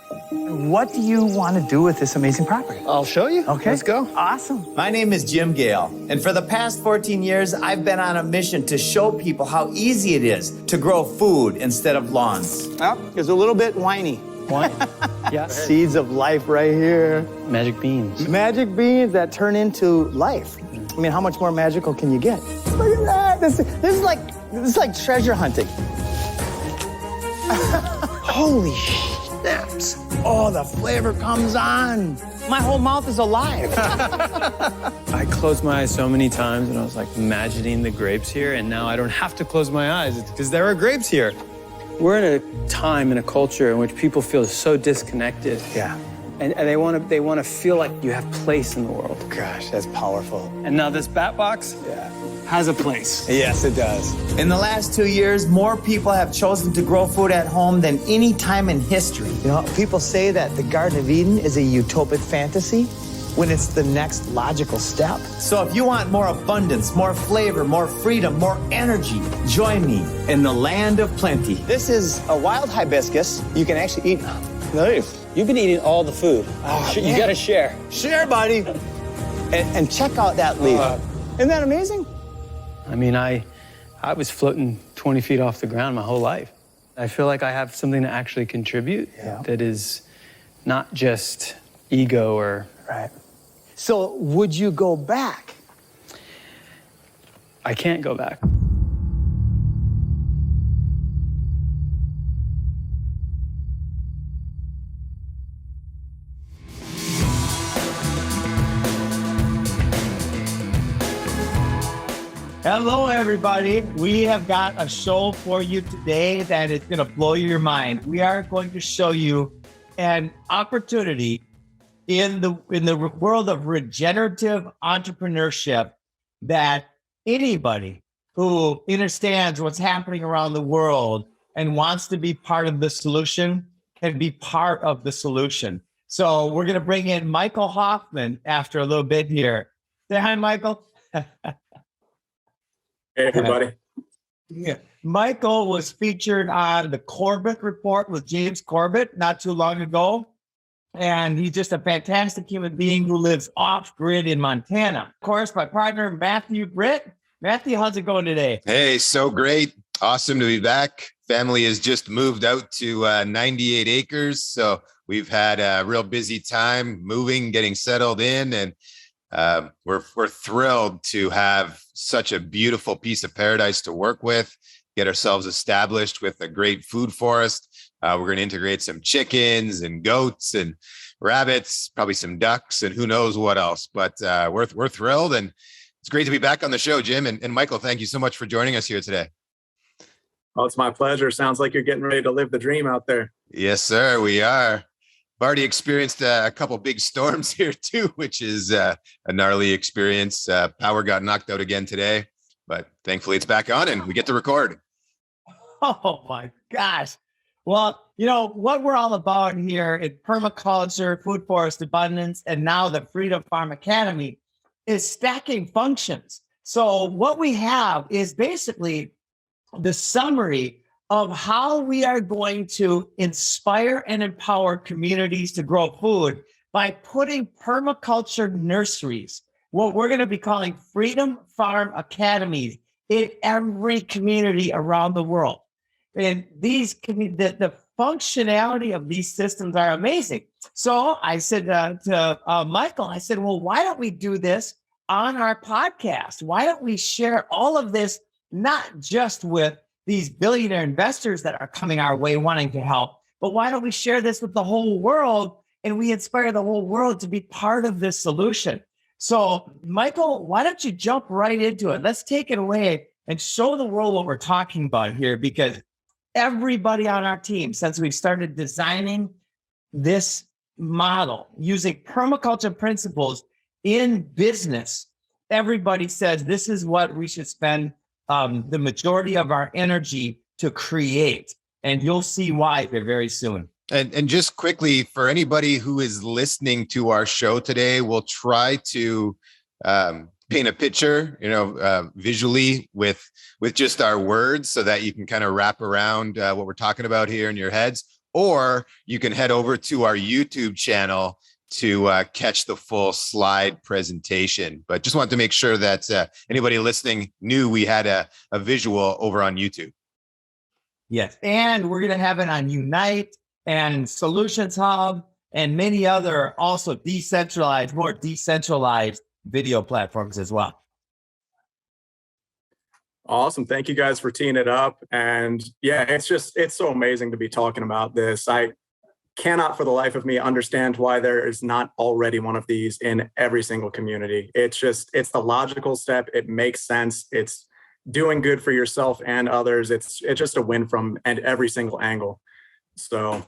What do you want to do with this amazing property? I'll show you. Okay. Let's go. Awesome. My name is Jim Gale, and for the past 14 years, I've been on a mission to show people how easy it is to grow food instead of lawns. Well, it's a little bit whiny. Yeah. Seeds of life right here. Magic beans. Magic beans that turn into life. I mean, how much more magical can you get? Look at that. This is like treasure hunting. Holy snaps. Oh, the flavor comes on. My whole mouth is alive. I closed my eyes so many times and I was like imagining the grapes here, and now I don't have to close my eyes because there are grapes here. We're in a time in a culture in which people feel so disconnected. Yeah. And they want to feel like you have place in the world. Gosh, that's powerful. And now this bat box has a place. Yes, it does. In the last 2 years, more people have chosen to grow food at home than any time in history. You know, people say that the Garden of Eden is a utopic fantasy when it's the next logical step. So if you want more abundance, more flavor, more freedom, more energy, join me in the land of plenty. This is a wild hibiscus. You can actually eat. Nice. You've been eating all the food. You got to share. Share, buddy. And check out that leaf. Isn't that amazing? I mean, I was floating 20 feet off the ground my whole life. I feel like I have something to actually contribute that is not just ego or... Right. So would you go back? I can't go back. Hello, everybody. We have got a show for you today that is going to blow your mind. We are going to show you an opportunity in the world of regenerative entrepreneurship that anybody who understands what's happening around the world and wants to be part of the solution can be part of the solution. So we're going to bring in Michael Hoffman after a little bit here. Say hi, Michael. Hey, everybody. Yeah. Michael was featured on the Corbett Report with James Corbett not too long ago. And he's just a fantastic human being who lives off-grid in Montana. Of course, my partner, Matthew Britt. Matthew, how's it going today? Hey, so great. Awesome to be back. Family has just moved out to 98 acres. So we've had a real busy time moving, getting settled in, and we're thrilled to have such a beautiful piece of paradise to work with, get ourselves established with a great food forest. We're going to integrate some chickens and goats and rabbits, probably some ducks and who knows what else. But we're thrilled, and it's great to be back on the show, Jim. And Michael, thank you so much for joining us here today. Oh, it's my pleasure. Sounds like you're getting ready to live the dream out there. Yes, sir, we are. I've already experienced a couple big storms here too, which is a gnarly experience. Power got knocked out again today, but thankfully it's back on and we get to record. Oh my gosh. Well, you know what we're all about here in permaculture, food forest abundance, and now the Freedom Farm Academy is stacking functions. So what we have is basically the summary of how we are going to inspire and empower communities to grow food by putting permaculture nurseries, what we're going to be calling Freedom Farm Academies, in every community around the world. And the functionality of these systems are amazing. So I said to Michael, I said, well, why don't we do this on our podcast? Why don't we share all of this, not just with these billionaire investors that are coming our way wanting to help, but why don't we share this with the whole world and we inspire the whole world to be part of this solution? So Michael, why don't you jump right into it? Let's take it away and show the world what we're talking about here, because everybody on our team, since we've started designing this model using permaculture principles in business, everybody says this is what we should spend the majority of our energy to create. And you'll see why very soon. And just quickly, for anybody who is listening to our show today, we'll try to paint a picture, visually with just our words so that you can kind of wrap around what we're talking about here in your heads. or you can head over to our YouTube channel to catch the full slide presentation. But just wanted to make sure that anybody listening knew we had a visual over on YouTube. Yes. And we're going to have it on Unite and Solutions Hub and many other also more decentralized video platforms as well. Awesome. Thank you guys for teeing it up. And yeah, it's so amazing to be talking about this. I cannot for the life of me understand why there is not already one of these in every single community. It's the logical step. It makes sense. It's doing good for yourself and others. It's just a win from every single angle. So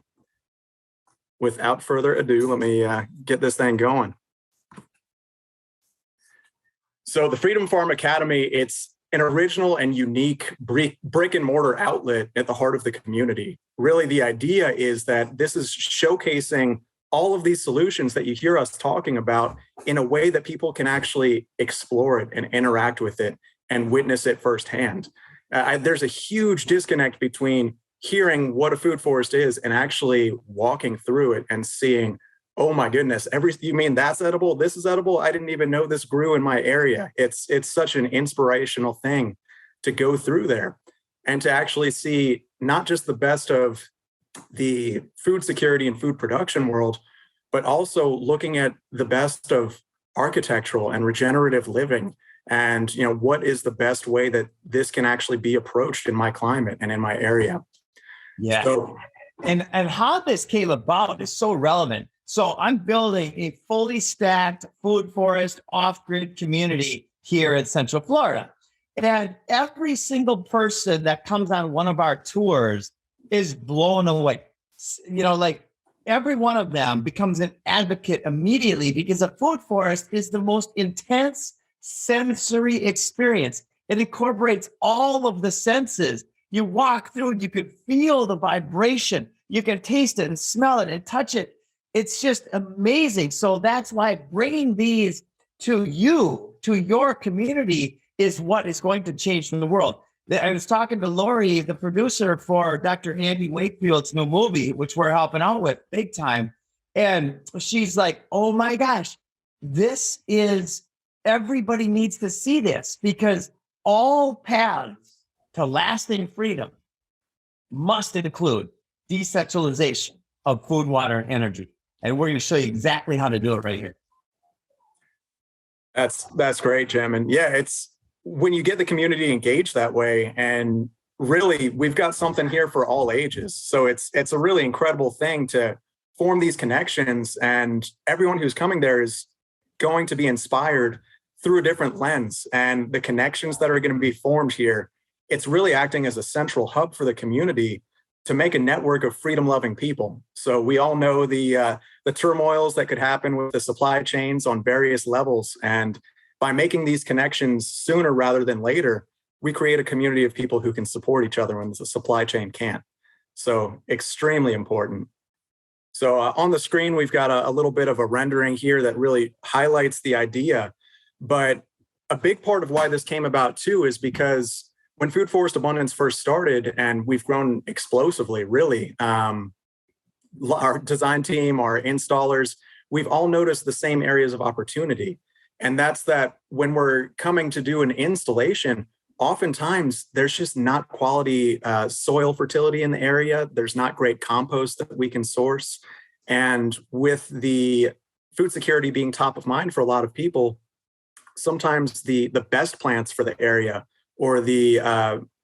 without further ado, let me get this thing going. So the Freedom Farm Academy, it's an original and unique brick and mortar outlet at the heart of the community. Really, the idea is that this is showcasing all of these solutions that you hear us talking about in a way that people can actually explore it and interact with it and witness it firsthand. There's a huge disconnect between hearing what a food forest is and actually walking through it and seeing, oh my goodness, you mean that's edible? This is edible? I didn't even know this grew in my area. It's such an inspirational thing to go through there and to actually see not just the best of the food security and food production world, but also looking at the best of architectural and regenerative living. And, what is the best way that this can actually be approached in my climate and in my area? Yeah. So, and how this came about is so relevant. So I'm building a fully stacked food forest off-grid community here in Central Florida. And every single person that comes on one of our tours is blown away. Like every one of them becomes an advocate immediately because a food forest is the most intense sensory experience. It incorporates all of the senses. You walk through and you can feel the vibration. You can taste it and smell it and touch it. It's just amazing. So that's why bringing these to your community, is what is going to change the world. I was talking to Lori, the producer for Dr. Andy Wakefield's new movie, which we're helping out with big time. And she's like, oh my gosh, everybody needs to see this, because all paths to lasting freedom must include decentralization of food, water, and energy. And we're going to show you exactly how to do it right here. That's great, Jim. And yeah, it's when you get the community engaged that way, and really we've got something here for all ages. So it's a really incredible thing to form these connections, and everyone who's coming there is going to be inspired through a different lens, and the connections that are going to be formed here, it's really acting as a central hub for the community to make a network of freedom-loving people. So we all know the turmoils that could happen with the supply chains on various levels. And by making these connections sooner rather than later, we create a community of people who can support each other when the supply chain can't. So extremely important. So on the screen, we've got a little bit of a rendering here that really highlights the idea. But a big part of why this came about too is because when Food Forest Abundance first started, and we've grown explosively, really, our design team, our installers, we've all noticed the same areas of opportunity. And that's that when we're coming to do an installation, oftentimes there's just not quality soil fertility in the area. There's not great compost that we can source. And with the food security being top of mind for a lot of people, sometimes the best plants for the area or the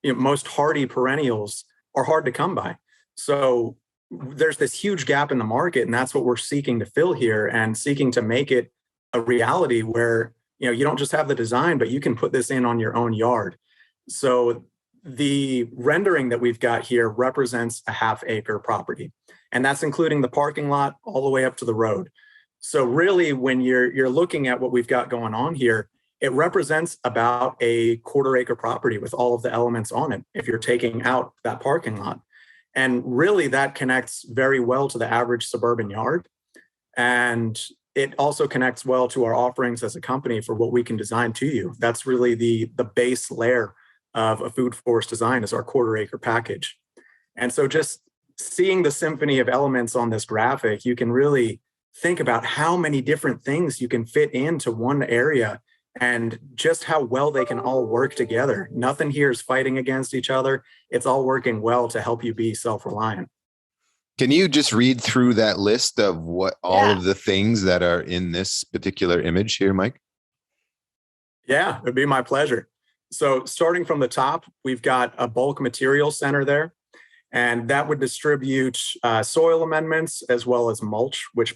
most hardy perennials are hard to come by. So there's this huge gap in the market, and that's what we're seeking to fill here, and seeking to make it a reality where you don't just have the design, but you can put this in on your own yard. So the rendering that we've got here represents a half-acre property, and that's including the parking lot all the way up to the road. So really, when you're looking at what we've got going on here, it represents about a quarter-acre property with all of the elements on it, if you're taking out that parking lot. And really, that connects very well to the average suburban yard. And it also connects well to our offerings as a company for what we can design to you. That's really the base layer of a food forest design, is our quarter-acre package. And so just seeing the symphony of elements on this graphic, you can really think about how many different things you can fit into one area and just how well they can all work together. Nothing here is fighting against each other. It's all working well to help you be self-reliant. Can you just read through that list of what all of the things that are in this particular image here, Mike? Yeah, it'd be my pleasure. So starting from the top, we've got a bulk material center there, and that would distribute soil amendments as well as mulch, which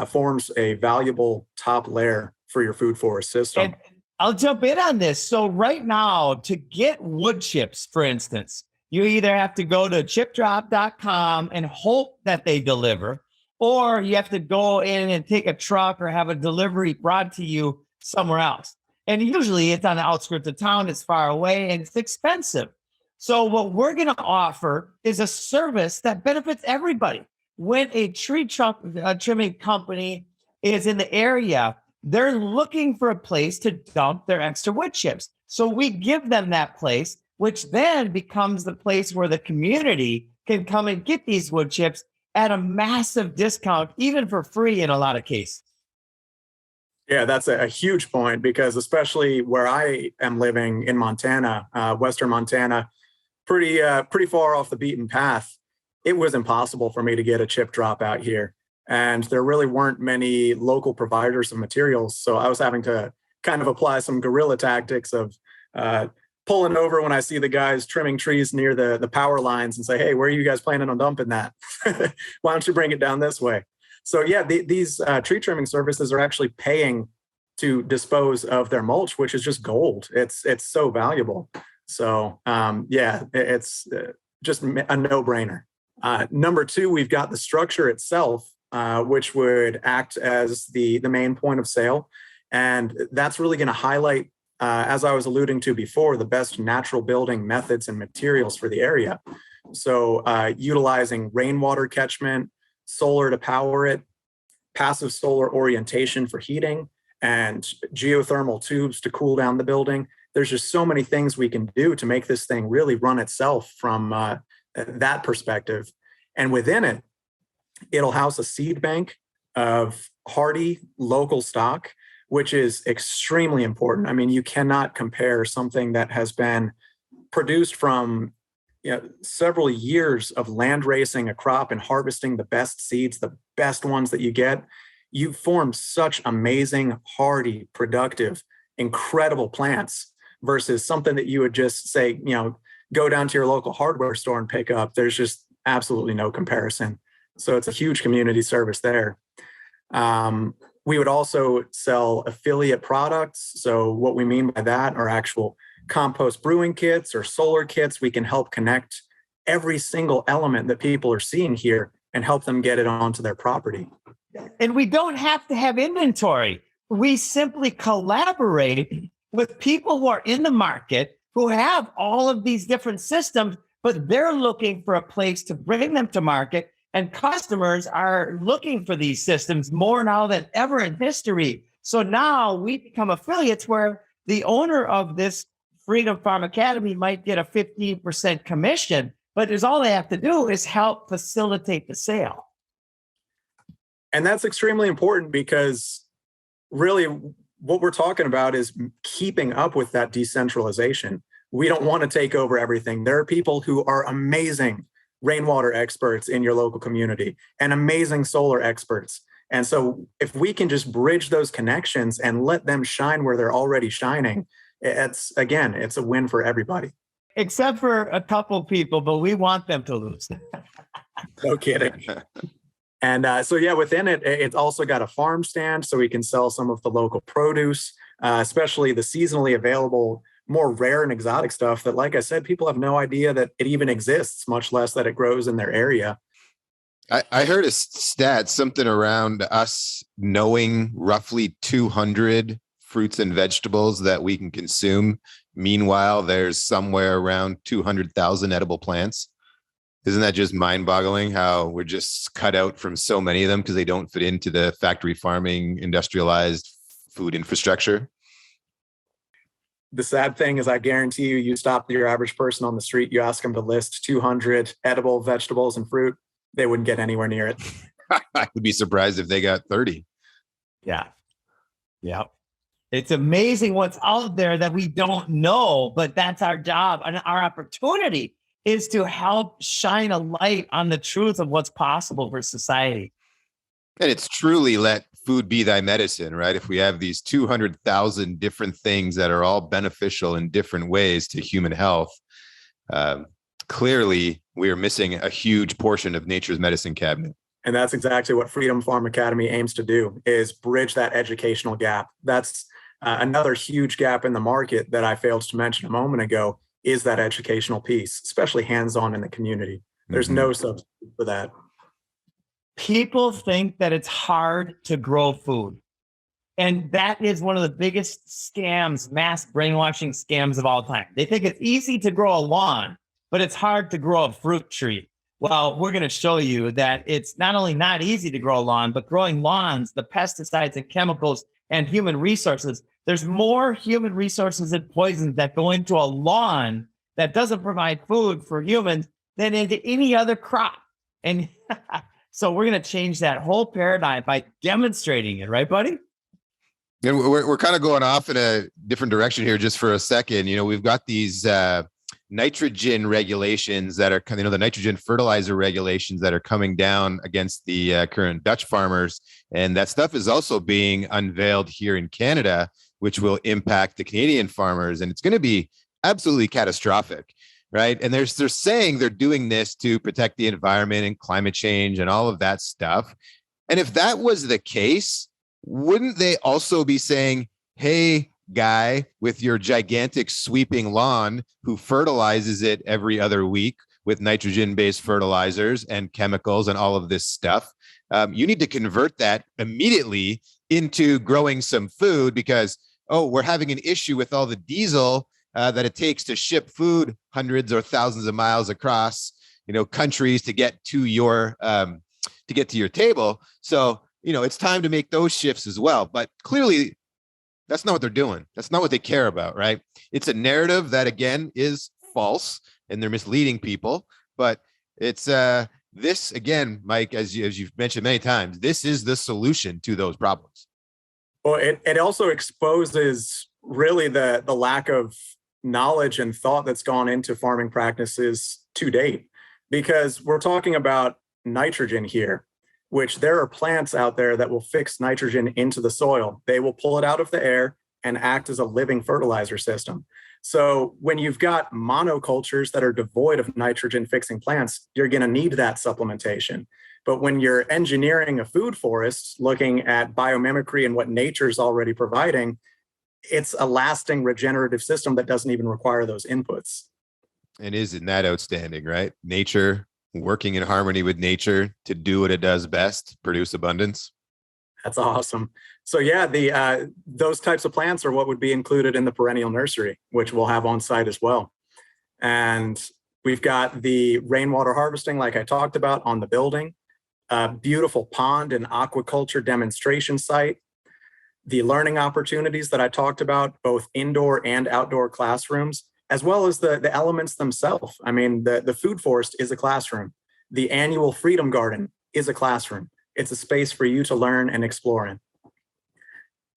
forms a valuable top layer for your food forest system. And I'll jump in on this. So right now, to get wood chips, for instance, you either have to go to chipdrop.com and hope that they deliver, or you have to go in and take a truck or have a delivery brought to you somewhere else. And usually it's on the outskirts of town, it's far away, and it's expensive. So what we're going to offer is a service that benefits everybody. When a tree trimming company is in the area, they're looking for a place to dump their extra wood chips. So we give them that place, which then becomes the place where the community can come and get these wood chips at a massive discount, even for free in a lot of cases. Yeah, that's a huge point, because especially where I am living in Montana, Western Montana, pretty far off the beaten path, it was impossible for me to get a chip drop out here. And there really weren't many local providers of materials. So I was having to kind of apply some guerrilla tactics of pulling over when I see the guys trimming trees near the power lines and say, hey, where are you guys planning on dumping that? Why don't you bring it down this way? So yeah, these tree trimming services are actually paying to dispose of their mulch, which is just gold. It's so valuable. So yeah, it's just a no-brainer. Number two, we've got the structure itself, which would act as the main point of sale. And that's really going to highlight, as I was alluding to before, the best natural building methods and materials for the area. So utilizing rainwater catchment, solar to power it, passive solar orientation for heating, and geothermal tubes to cool down the building. There's just so many things we can do to make this thing really run itself from that perspective. And within it, it'll house a seed bank of hardy local stock, which is extremely important. I mean, you cannot compare something that has been produced from several years of land racing a crop and harvesting the best seeds, the best ones that you get. You form such amazing, hardy, productive, incredible plants versus something that you would just say, go down to your local hardware store and pick up. There's just absolutely no comparison. So it's a huge community service there. We would also sell affiliate products. So what we mean by that are actual compost brewing kits or solar kits. We can help connect every single element that people are seeing here and help them get it onto their property. And we don't have to have inventory. We simply collaborate with people who are in the market who have all of these different systems, but they're looking for a place to bring them to market. And customers are looking for these systems more now than ever in history. So now we become affiliates where the owner of this Freedom Farm Academy might get a 15% commission, but all they have to do is help facilitate the sale. And that's extremely important, because really what we're talking about is keeping up with that decentralization. We don't want to take over everything. There are people who are amazing rainwater experts in your local community and amazing solar experts. And so if we can just bridge those connections and let them shine where they're already shining, it's a win for everybody. Except for a couple people, but we want them to lose. No kidding. And so, yeah, within it, it's also got a farm stand so we can sell some of the local produce, especially the seasonally available, more rare and exotic stuff that, like I said, people have no idea that it even exists, much less that it grows in their area. I heard a stat, something around us knowing roughly 200 fruits and vegetables that we can consume. Meanwhile, there's somewhere around 200,000 edible plants. Isn't that just mind-boggling how we're just cut out from so many of them because they don't fit into the factory farming, industrialized food infrastructure? The sad thing is I guarantee you, you stop your average person on the street, you ask them to list 200 edible vegetables and fruit, they wouldn't get anywhere near it. I would be surprised if they got 30. Yeah. Yeah. It's amazing what's out there that we don't know, but that's our job. And our opportunity is to help shine a light on the truth of what's possible for society. And it's truly let food be thy medicine, right? If we have these 200,000 different things that are all beneficial in different ways to human health, clearly we are missing a huge portion of nature's medicine cabinet. And that's exactly what Freedom Farm Academy aims to do, is bridge that educational gap. That's another huge gap in the market that I failed to mention a moment ago, is that educational piece, especially hands-on in the community. There's no substitute for that. People think that it's hard to grow food. And that is one of the biggest scams, mass brainwashing scams of all time. They think it's easy to grow a lawn, but it's hard to grow a fruit tree. Well, we're going to show you that it's not only not easy to grow a lawn, but growing lawns, the pesticides and chemicals and human resources, there's more human resources and poisons that go into a lawn that doesn't provide food for humans than into any other crop. And so we're going to change that whole paradigm by demonstrating it, right, buddy? And we're kind of going off in a different direction here just for a second. You know, we've got these nitrogen regulations that are, the nitrogen fertilizer regulations that are coming down against the current Dutch farmers. And that stuff is also being unveiled here in Canada, which will impact the Canadian farmers. And it's going to be absolutely catastrophic, right? And they're saying they're doing this to protect the environment and climate change and all of that stuff. And if that was the case, wouldn't they also be saying, hey, guy with your gigantic sweeping lawn who fertilizes it every other week with nitrogen-based fertilizers and chemicals and all of this stuff, you need to convert that immediately into growing some food because, we're having an issue with all the diesel that it takes to ship food hundreds or thousands of miles across, countries to get to your table. So, it's time to make those shifts as well. But clearly, that's not what they're doing. That's not what they care about, right? It's a narrative that, again, is false and they're misleading people. But it's this, again, Mike, as you've mentioned many times, this is the solution to those problems. Well, it also exposes really the lack of knowledge and thought that's gone into farming practices to date, because we're talking about nitrogen here, which there are plants out there that will fix nitrogen into the soil. They will pull it out of the air and act as a living fertilizer system. So when you've got monocultures that are devoid of nitrogen fixing plants, you're going to need that supplementation. But when you're engineering a food forest, looking at biomimicry and what nature's already providing, it's a lasting regenerative system that doesn't even require those inputs. And isn't that outstanding, right? Nature working in harmony with nature to do what it does best, produce abundance. That's awesome. So yeah, those types of plants are what would be included in the perennial nursery, which we'll have on site as well. And we've got the rainwater harvesting, like I talked about, on the building, a beautiful pond and aquaculture demonstration site, the learning opportunities that I talked about, both indoor and outdoor classrooms, as well as the elements themselves. I mean, the food forest is a classroom. The annual Freedom Garden is a classroom. It's a space for you to learn and explore in.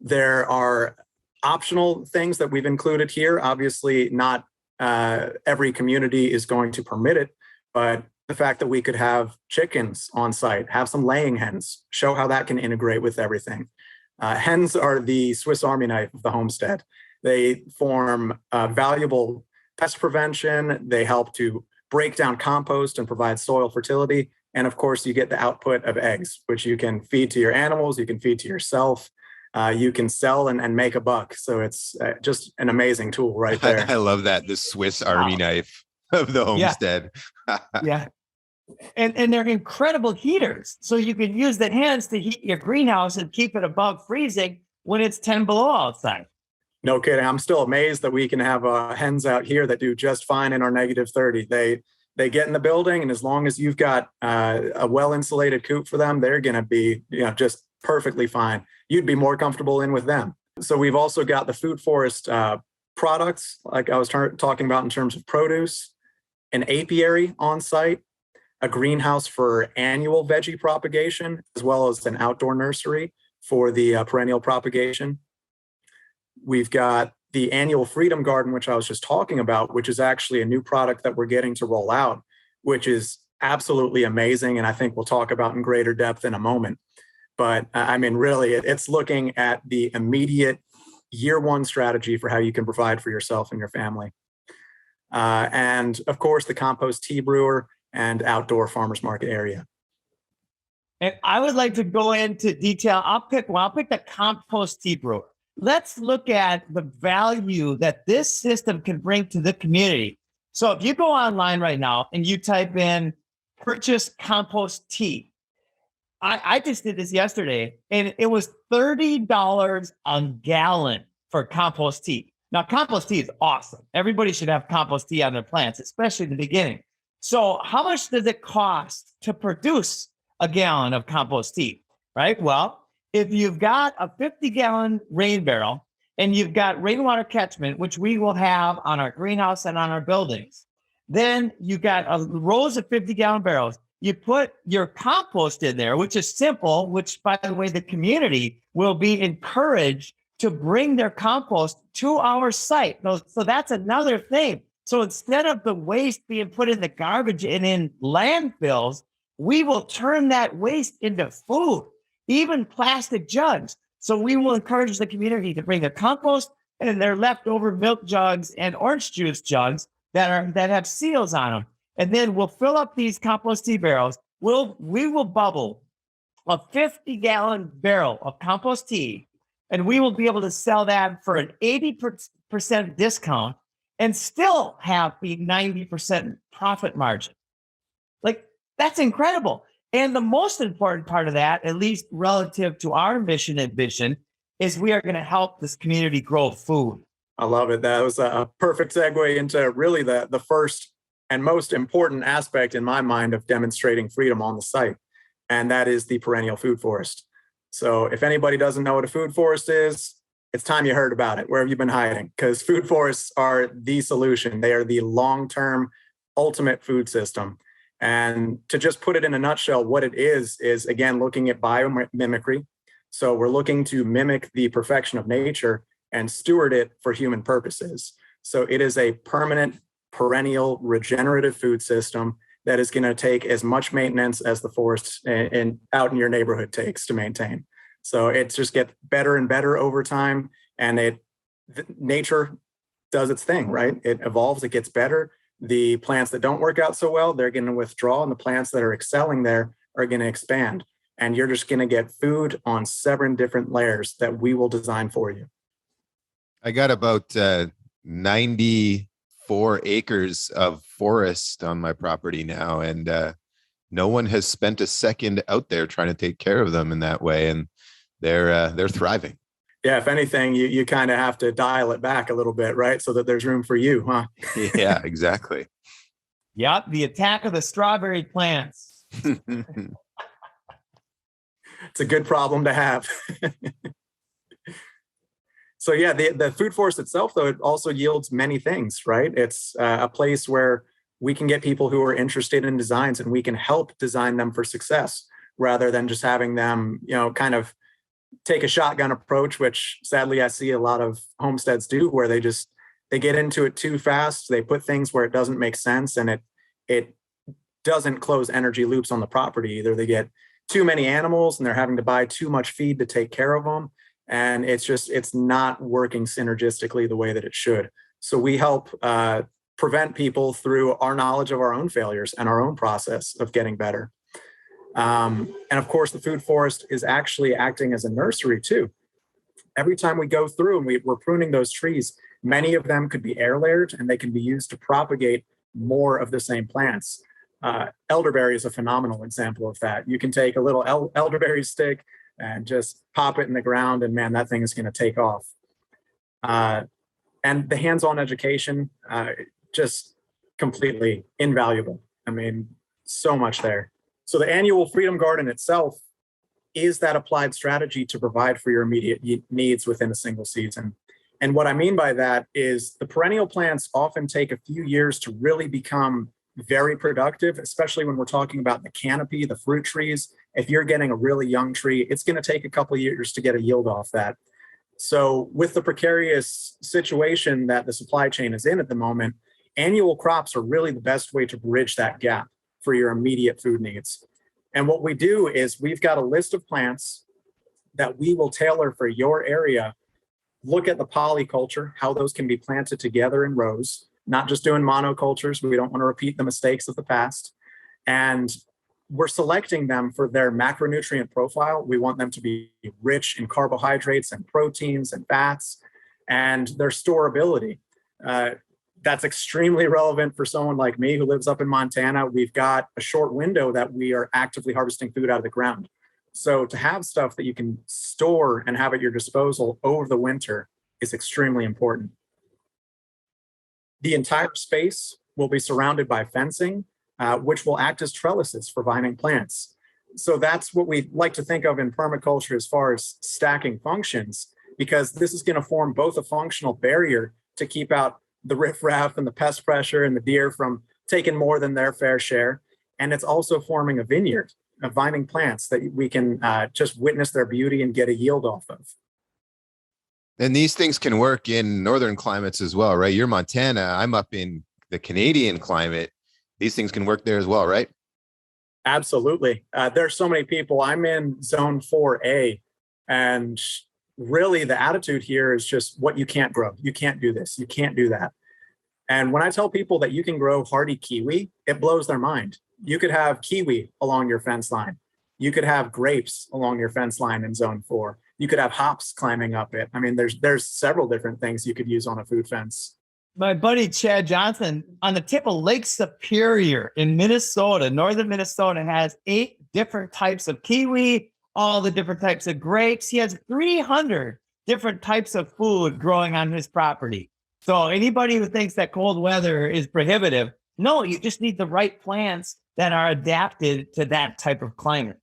There are optional things that we've included here. Obviously, not every community is going to permit it, but the fact that we could have chickens on site, have some laying hens, show how that can integrate with everything. Hens are the Swiss Army knife of the homestead. They form valuable pest prevention. They help to break down compost and provide soil fertility. And of course, you get the output of eggs, which you can feed to your animals, you can feed to yourself, you can sell and make a buck. So it's just an amazing tool right there. I love that, the Swiss Army knife of the homestead. Yeah. And they're incredible heaters. So you can use the hens to heat your greenhouse and keep it above freezing when it's 10 below outside. No kidding. I'm still amazed that we can have hens out here that do just fine in our -30. They get in the building, and as long as you've got a well-insulated coop for them, they're going to be just perfectly fine. You'd be more comfortable in with them. So we've also got the food forest products, like I was talking about in terms of produce, an apiary on site, a greenhouse for annual veggie propagation, as well as an outdoor nursery for the perennial propagation. We've got the annual Freedom Garden, which I was just talking about, which is actually a new product that we're getting to roll out, which is absolutely amazing. And I think we'll talk about in greater depth in a moment. But I mean, really, it's looking at the immediate year one strategy for how you can provide for yourself and your family. And of course, the compost tea brewer and outdoor farmers market area. And I would like to go into detail. I'll pick the compost tea brewer. Let's look at the value that this system can bring to the community. So if you go online right now and you type in purchase compost tea, I just did this yesterday, and it was $30 a gallon for compost tea. Now, compost tea is awesome. Everybody should have compost tea on their plants, especially in the beginning. So how much does it cost to produce a gallon of compost tea, right? Well, if you've got a 50-gallon rain barrel and you've got rainwater catchment, which we will have on our greenhouse and on our buildings, then you got rows of 50-gallon barrels. You put your compost in there, which is simple, which, by the way, the community will be encouraged to bring their compost to our site. So that's another thing. So instead of the waste being put in the garbage and in landfills, we will turn that waste into food, even plastic jugs. So we will encourage the community to bring their compost and their leftover milk jugs and orange juice jugs that have seals on them. And then we'll fill up these compost tea barrels. We will bubble a 50-gallon barrel of compost tea, and we will be able to sell that for an 80% discount and still have the 90% profit margin. Like, that's incredible. And the most important part of that, at least relative to our mission and vision, is we are going to help this community grow food. I love it. That was a perfect segue into really the first and most important aspect in my mind of demonstrating freedom on the site, and that is the perennial food forest. So if anybody doesn't know what a food forest is, it's time you heard about it. Where have you been hiding? Because food forests are the solution. They are the long-term ultimate food system. And to just put it in a nutshell, what it is again, looking at biomimicry. So we're looking to mimic the perfection of nature and steward it for human purposes. So it is a permanent, perennial, regenerative food system that is going to take as much maintenance as the forest and out in your neighborhood takes to maintain. So it just gets better and better over time, and nature does its thing, right? It evolves, it gets better. The plants that don't work out so well, they're going to withdraw, and the plants that are excelling there are going to expand. And you're just going to get food on 7 different layers that we will design for you. I got about 94 acres of forest on my property now, and no one has spent a second out there trying to take care of them in that way, and they're thriving. Yeah, if anything, you kind of have to dial it back a little bit, right? So that there's room for you, huh? Yeah, exactly. Yep, the attack of the strawberry plants. It's a good problem to have. So yeah, the food forest itself, though, it also yields many things, right? It's a place where we can get people who are interested in designs, and we can help design them for success rather than just having them, kind of take a shotgun approach, which sadly I see a lot of homesteads do, where they get into it too fast. They put things where it doesn't make sense, and it doesn't close energy loops on the property either. They get too many animals, and they're having to buy too much feed to take care of them. And it's not working synergistically the way that it should. So we help prevent people through our knowledge of our own failures and our own process of getting better. And of course, the food forest is actually acting as a nursery too. Every time we go through and we're pruning those trees, many of them could be air layered, and they can be used to propagate more of the same plants. Elderberry is a phenomenal example of that. You can take a little elderberry stick and just pop it in the ground, and man, that thing is going to take off. And the hands-on education, just completely invaluable. I mean, so much there. So the annual Freedom Garden itself is that applied strategy to provide for your immediate needs within a single season. And what I mean by that is the perennial plants often take a few years to really become very productive, especially when we're talking about the canopy, the fruit trees. If you're getting a really young tree, it's going to take a couple of years to get a yield off that. So with the precarious situation that the supply chain is in at the moment, annual crops are really the best way to bridge that gap for your immediate food needs. And what we do is we've got a list of plants that we will tailor for your area. Look at the polyculture, how those can be planted together in rows, not just doing monocultures. We don't want to repeat the mistakes of the past. And we're selecting them for their macronutrient profile. We want them to be rich in carbohydrates and proteins and fats, and their storability. That's extremely relevant for someone like me who lives up in Montana. We've got a short window that we are actively harvesting food out of the ground. So to have stuff that you can store and have at your disposal over the winter is extremely important. The entire space will be surrounded by fencing, which will act as trellises for vining plants. So that's what we like to think of in permaculture as far as stacking functions, because this is going to form both a functional barrier to keep out the riffraff and the pest pressure and the deer from taking more than their fair share. And it's also forming a vineyard of vining plants that we can just witness their beauty and get a yield off of. And these things can work in northern climates as well, right? You're Montana. I'm up in the Canadian climate. These things can work there as well, right? Absolutely. There's so many people. I'm in zone 4A, and really the attitude here is just what you can't grow. You can't do this. You can't do that. And when I tell people that you can grow hardy kiwi, it blows their mind. You could have kiwi along your fence line. You could have grapes along your fence line in zone 4. You could have hops climbing up it. I mean, there's several different things you could use on a food fence. My buddy Chad Johnson on the tip of Lake Superior in Minnesota, northern Minnesota, has 8 different types of kiwi, all the different types of grapes. He has 300 different types of food growing on his property. So anybody who thinks that cold weather is prohibitive, no, you just need the right plants that are adapted to that type of climate.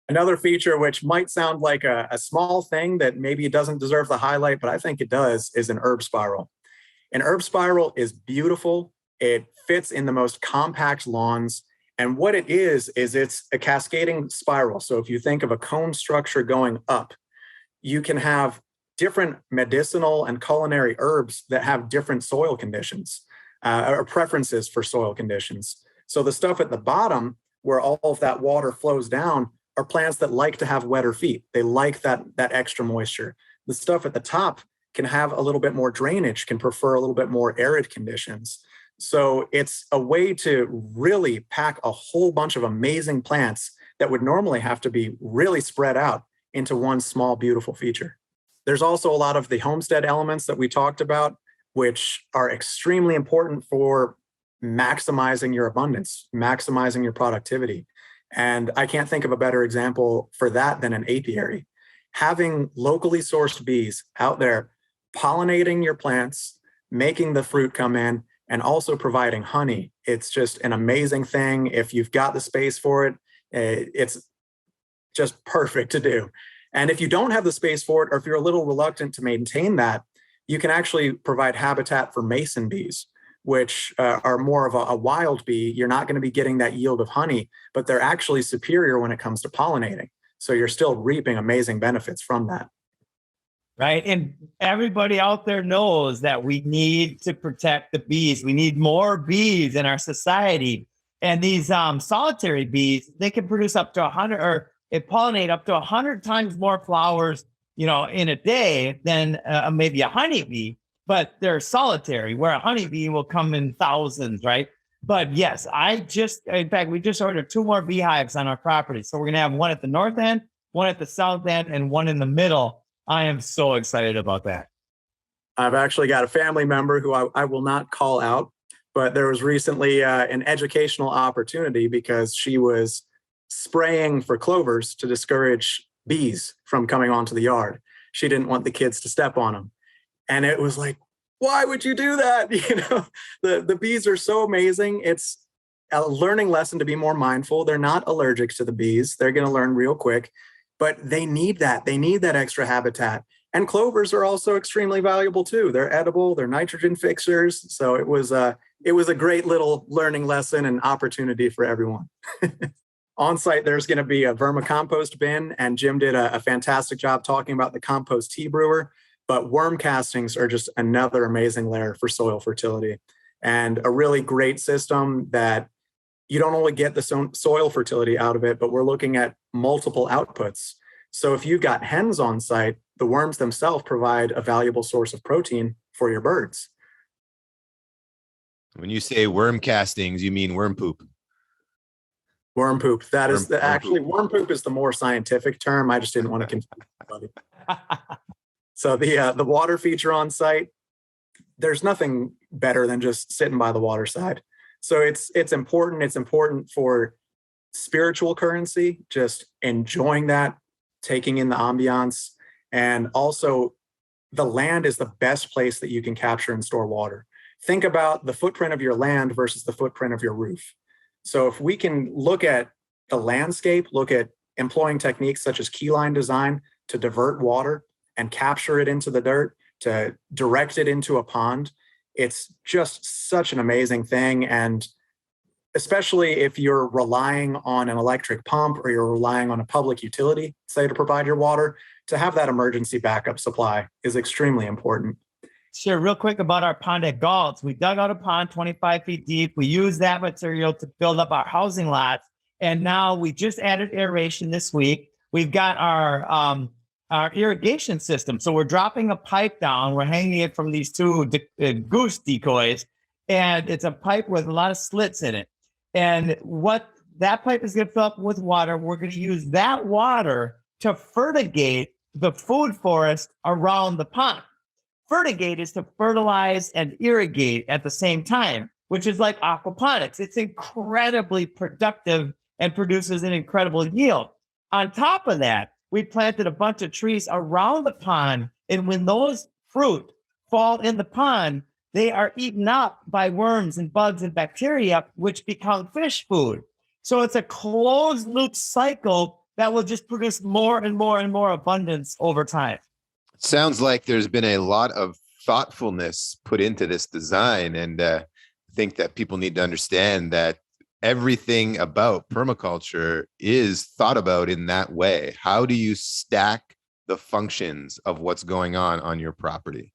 Another feature, which might sound like a small thing that maybe it doesn't deserve the highlight, but I think it does, is an herb spiral. An herb spiral is beautiful. It fits in the most compact lawns. And what it is it's a cascading spiral. So if you think of a cone structure going up, you can have different medicinal and culinary herbs that have different soil conditions or preferences for soil conditions. So the stuff at the bottom, where all of that water flows down, are plants that like to have wetter feet. They like that extra moisture. The stuff at the top can have a little bit more drainage, can prefer a little bit more arid conditions. So it's a way to really pack a whole bunch of amazing plants that would normally have to be really spread out into one small, beautiful feature. There's also a lot of the homestead elements that we talked about, which are extremely important for maximizing your abundance, maximizing your productivity. And I can't think of a better example for that than an apiary. Having locally sourced bees out there pollinating your plants, making the fruit come in, and also providing honey. It's just an amazing thing. If you've got the space for it, it's just perfect to do. And if you don't have the space for it, or if you're a little reluctant to maintain that, you can actually provide habitat for mason bees, which are more of a wild bee. You're not going to be getting that yield of honey, but they're actually superior when it comes to pollinating. So you're still reaping amazing benefits from that. Right. And everybody out there knows that we need to protect the bees. We need more bees in our society. And these solitary bees, they can produce up to 100 or pollinate up to 100 times more flowers, in a day than maybe a honeybee. But they're solitary, where a honeybee will come in thousands, right? But yes, in fact, we just ordered 2 more beehives on our property. So we're going to have one at the north end, one at the south end, and one in the middle. I am so excited about that. I've actually got a family member who I will not call out, but there was recently an educational opportunity because she was spraying for clovers to discourage bees from coming onto the yard. She didn't want the kids to step on them. And it was like, why would you do that? The bees are so amazing. It's a learning lesson to be more mindful. They're not allergic to the bees. They're going to learn real quick, but they need that. They need that extra habitat. And clovers are also extremely valuable too. They're edible, they're nitrogen fixers. So it was a great little learning lesson and opportunity for everyone. On site, there's going to be a vermicompost bin, and Jim did a fantastic job talking about the compost tea brewer. But worm castings are just another amazing layer for soil fertility, and a really great system that you don't only get the soil fertility out of it, but we're looking at multiple outputs. So if you've got hens on site, the worms themselves provide a valuable source of protein for your birds. When you say worm castings, you mean worm poop? Worm poop. That is actually, worm poop is the more scientific term. I just didn't want to confuse anybody. So the water feature on site, there's nothing better than just sitting by the water side. So it's important. It's important for spiritual currency, just enjoying that, taking in the ambiance. And also, the land is the best place that you can capture and store water. Think about the footprint of your land versus the footprint of your roof. So if we can look at the landscape, look at employing techniques such as keyline design to divert water and capture it into the dirt, to direct it into a pond, it's just such an amazing thing. And especially if you're relying on an electric pump or you're relying on a public utility, say, to provide your water, to have that emergency backup supply is extremely important. Sure. Real quick about our pond at Galt's. We dug out a pond 25 feet deep. We used that material to build up our housing lots. And now we just added aeration this week. We've got our irrigation system. So we're dropping a pipe down. We're hanging it from these two goose decoys. And it's a pipe with a lot of slits in it. And what that pipe is going to fill up with water, we're going to use that water to fertigate the food forest around the pond. Fertigate is to fertilize and irrigate at the same time, which is like aquaponics. It's incredibly productive and produces an incredible yield. On top of that, we planted a bunch of trees around the pond. And when those fruit fall in the pond, they are eaten up by worms and bugs and bacteria, which become fish food. So it's a closed loop cycle that will just produce more and more and more abundance over time. Sounds like there's been a lot of thoughtfulness put into this design. And I think that people need to understand that everything about permaculture is thought about in that way. How do you stack the functions of what's going on your property?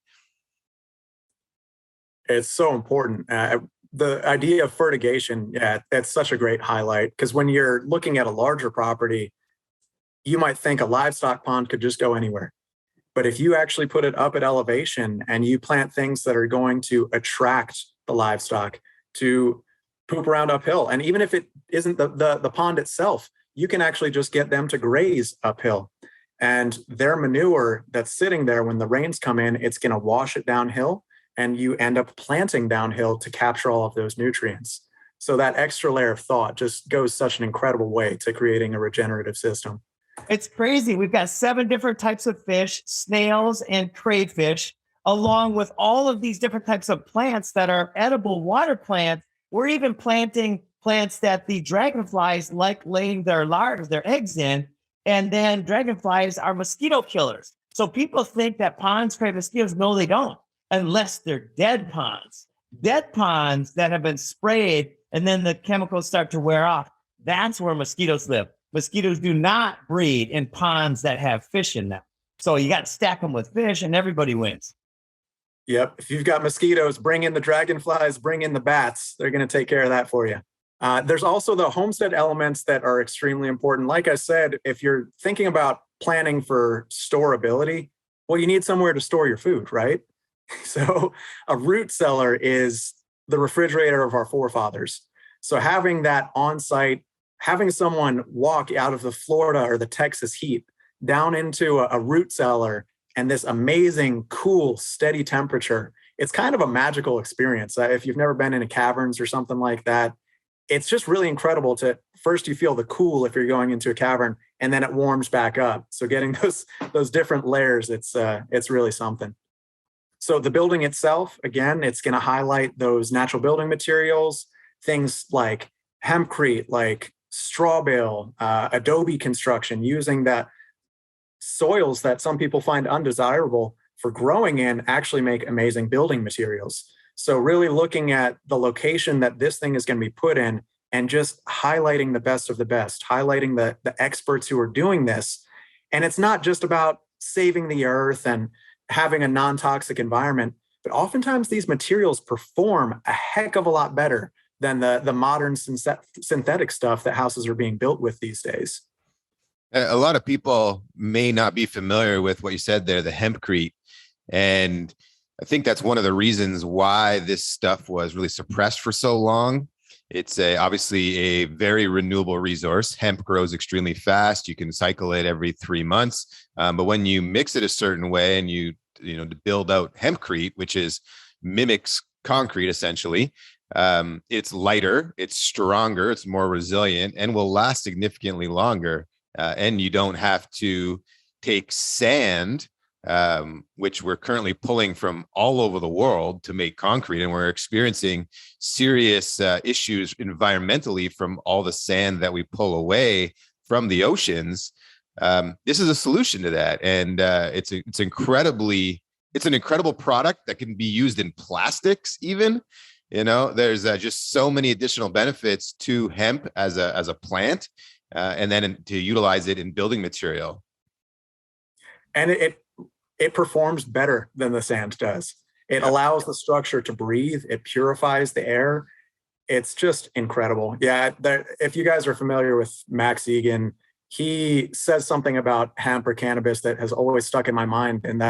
It's so important. The idea of fertigation, that's such a great highlight, because when you're looking at a larger property, you might think a livestock pond could just go anywhere. But if you actually put it up at elevation and you plant things that are going to attract the livestock to poop around uphill, and even if it isn't the pond itself, you can actually just get them to graze uphill. And their manure that's sitting there, when the rains come in, it's going to wash it downhill, and you end up planting downhill to capture all of those nutrients. So that extra layer of thought just goes such an incredible way to creating a regenerative system. It's crazy. We've got 7 different types of fish, snails and crayfish, along with all of these different types of plants that are edible water plants. We're even planting plants that the dragonflies like laying their larvae, their eggs in, and then dragonflies are mosquito killers. So people think that ponds create mosquitoes. No, they don't, unless they're dead ponds. Dead ponds that have been sprayed and then the chemicals start to wear off. That's where mosquitoes live. Mosquitoes do not breed in ponds that have fish in them. So you got to stack them with fish and everybody wins. Yep. If you've got mosquitoes, bring in the dragonflies, bring in the bats. They're going to take care of that for you. There's also the homestead elements that are extremely important. Like I said, if you're thinking about planning for storability, well, you need somewhere to store your food, right? So a root cellar is the refrigerator of our forefathers. So having that on site, having someone walk out of the Florida or the Texas heat down into a root cellar and this amazing, cool, steady temperature, it's kind of a magical experience. If you've never been in a caverns or something like that, it's just really incredible to, first you feel the cool if you're going into a cavern, and then it warms back up. So getting those different layers, it's really something. So the building itself, again, it's going to highlight those natural building materials, things like hempcrete, like straw bale, adobe construction, using that soils that some people find undesirable for growing in actually make amazing building materials. So really looking at the location that this thing is going to be put in and just highlighting the best of the best, highlighting the experts who are doing this. And it's not just about saving the earth and having a non-toxic environment, but oftentimes these materials perform a heck of a lot better than the modern synthetic stuff that houses are being built with these days. A lot of people may not be familiar with what you said there, the hempcrete. And I think that's one of the reasons why this stuff was really suppressed for so long. It's obviously a very renewable resource. Hemp grows extremely fast. You can cycle it every 3 months. But when you mix it a certain way and you build out hempcrete, which mimics concrete essentially, it's lighter, it's stronger, it's more resilient, and will last significantly longer. And you don't have to take sand, which we're currently pulling from all over the world to make concrete. And we're experiencing serious issues environmentally from all the sand that we pull away from the oceans. This is a solution to that. And it's an incredible product that can be used in plastics even. There's just so many additional benefits to hemp as a plant, and then to utilize it in building material. And it performs better than the sand does. It allows the structure to breathe. It purifies the air. It's just incredible. Yeah, if you guys are familiar with Max Egan, he says something about hemp or cannabis that has always stuck in my mind, and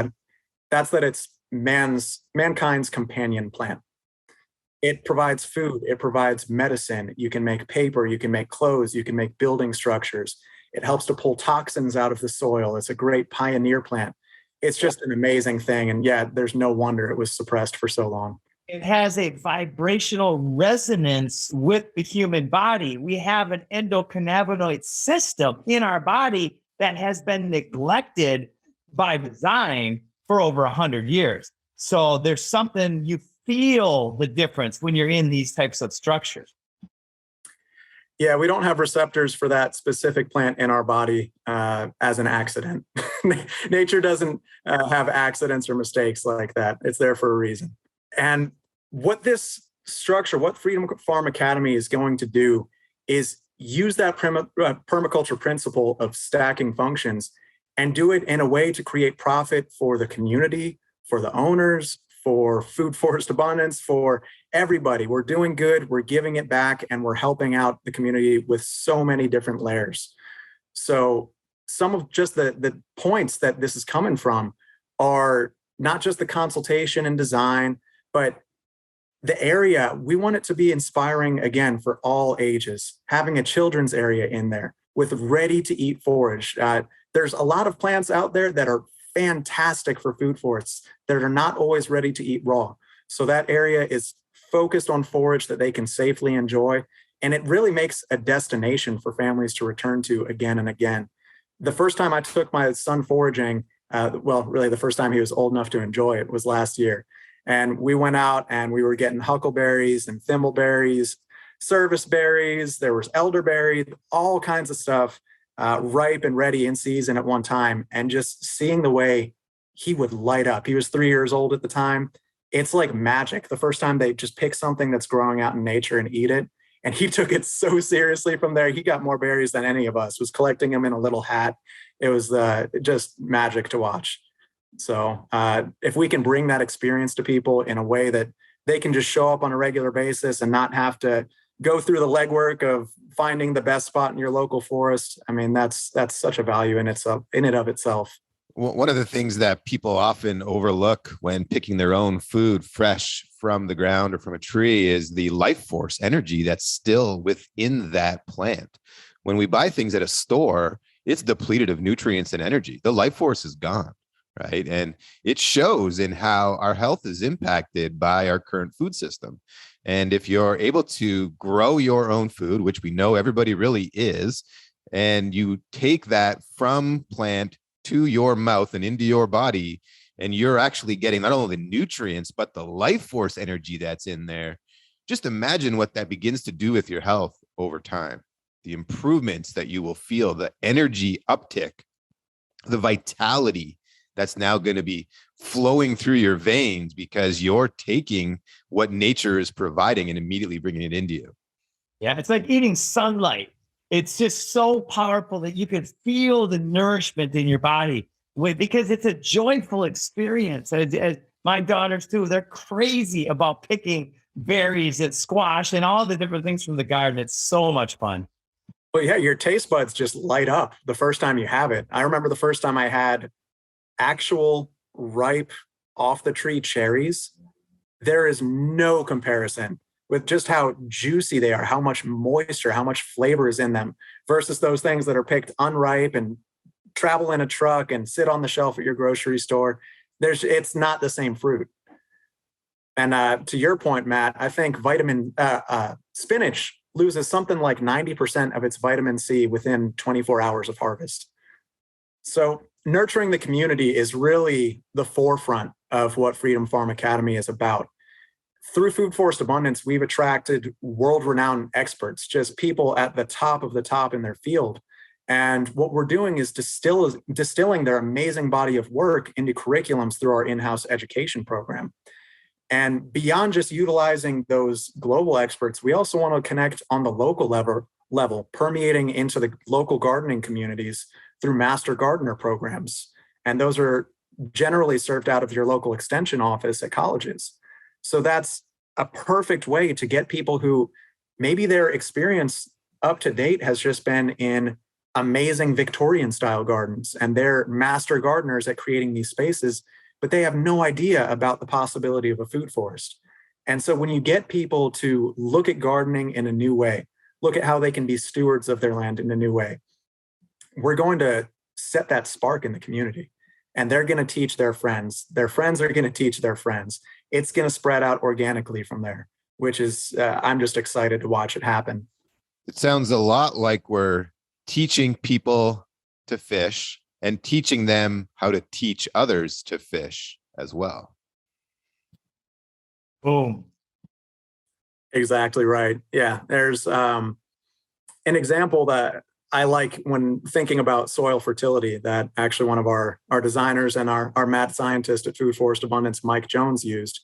that's that it's mankind's companion plant. It provides food. It provides medicine. You can make paper. You can make clothes. You can make building structures. It helps to pull toxins out of the soil. It's a great pioneer plant. It's just an amazing thing. And yeah, there's no wonder it was suppressed for so long. It has a vibrational resonance with the human body. We have an endocannabinoid system in our body that has been neglected by design for over 100 years. So there's something, you feel the difference when you're in these types of structures. Yeah, we don't have receptors for that specific plant in our body as an accident. Nature doesn't have accidents or mistakes like that. It's there for a reason. And what this structure, what Freedom Farm Academy is going to do is use that permaculture principle of stacking functions and do it in a way to create profit for the community, for the owners, for food forest abundance, for everybody. We're doing good, we're giving it back, and we're helping out the community with so many different layers. So some of just the points that this is coming from are not just the consultation and design, but the area. We want it to be inspiring, again, for all ages, having a children's area in there with ready-to-eat forage. There's a lot of plants out there that are fantastic for food forests that are not always ready to eat raw. So that area is focused on forage that they can safely enjoy. And it really makes a destination for families to return to again and again. The first time I took my son foraging, really the first time he was old enough to enjoy it, was last year. And we went out and we were getting huckleberries and thimbleberries, service berries, there was elderberry, all kinds of stuff. Ripe and ready in season at one time, and just seeing the way he would light up. He was 3 years old at the time. It's like magic. The first time they just pick something that's growing out in nature and eat it. And he took it so seriously from there. He got more berries than any of us, was collecting them in a little hat. It was just magic to watch. So if we can bring that experience to people in a way that they can just show up on a regular basis and not have to go through the legwork of finding the best spot in your local forest, I mean, that's such a value in and of itself. One of the things that people often overlook when picking their own food fresh from the ground or from a tree is the life force energy that's still within that plant. When we buy things at a store, it's depleted of nutrients and energy. The life force is gone, right? And it shows in how our health is impacted by our current food system. And if you're able to grow your own food, which we know everybody really is, and you take that from plant to your mouth and into your body, and you're actually getting not only the nutrients, but the life force energy that's in there, just imagine what that begins to do with your health over time. The improvements that you will feel, the energy uptick the vitality that's now going to be flowing through your veins because you're taking what nature is providing and immediately bringing it into you. Yeah, it's like eating sunlight. It's just so powerful that you can feel the nourishment in your body because it's a joyful experience. As my daughters too, they're crazy about picking berries and squash and all the different things from the garden. It's so much fun. Well, yeah, your taste buds just light up the first time you have it. I remember the first time I had actual ripe off the tree cherries. There is no comparison with just how juicy they are, how much moisture, how much flavor is in them versus those things that are picked unripe and travel in a truck and sit on the shelf at your grocery store. It's not the same fruit. And to your point, Matt, I think spinach loses something like 90% of its vitamin C within 24 hours of harvest. So nurturing the community is really the forefront of what Freedom Farm Academy is about. Through Food Forest Abundance, we've attracted world-renowned experts, just people at the top of the top in their field. And what we're doing is distilling their amazing body of work into curriculums through our in-house education program. And beyond just utilizing those global experts, we also want to connect on the local level, permeating into the local gardening communities through master gardener programs. And those are generally served out of your local extension office at colleges. So that's a perfect way to get people who maybe their experience up to date has just been in amazing Victorian style gardens, and they're master gardeners at creating these spaces, but they have no idea about the possibility of a food forest. And so when you get people to look at gardening in a new way, look at how they can be stewards of their land in a new way, we're going to set that spark in the community. And they're going to teach their friends. Their friends are going to teach their friends. It's going to spread out organically from there, which is, I'm just excited to watch it happen. It sounds a lot like we're teaching people to fish and teaching them how to teach others to fish as well. Boom. Exactly right. Yeah, there's an example that I like when thinking about soil fertility that actually one of our designers and our mad scientist at Food Forest Abundance, Mike Jones, used.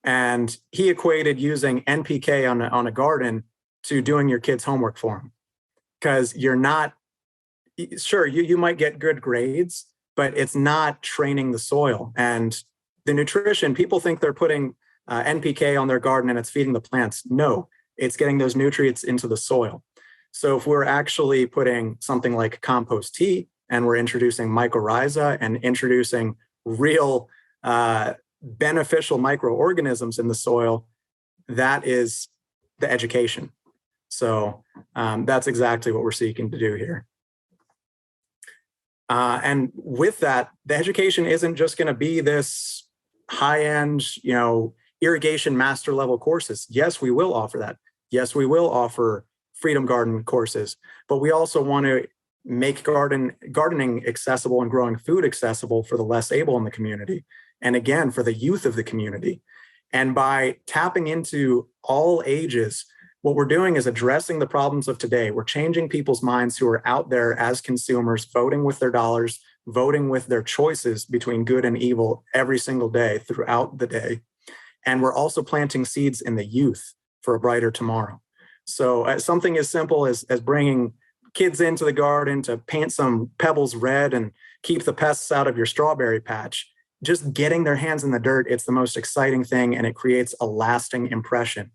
And he equated using NPK on a garden to doing your kids' homework for them. Because you're not, sure, you might get good grades, but it's not training the soil. And the nutrition, people think they're putting NPK on their garden and it's feeding the plants. No, it's getting those nutrients into the soil. So if we're actually putting something like compost tea and we're introducing mycorrhiza and introducing real beneficial microorganisms in the soil, that is the education. So that's exactly what we're seeking to do here. And with that, the education isn't just going to be this high-end, irrigation master level courses. Yes, we will offer that. Yes, we will offer Freedom Garden courses, but we also want to make gardening accessible and growing food accessible for the less able in the community. And again, for the youth of the community. And by tapping into all ages, what we're doing is addressing the problems of today. We're changing people's minds who are out there as consumers, voting with their dollars, voting with their choices between good and evil every single day throughout the day. And we're also planting seeds in the youth for a brighter tomorrow. So something as simple as bringing kids into the garden to paint some pebbles red and keep the pests out of your strawberry patch, just getting their hands in the dirt, it's the most exciting thing, and it creates a lasting impression.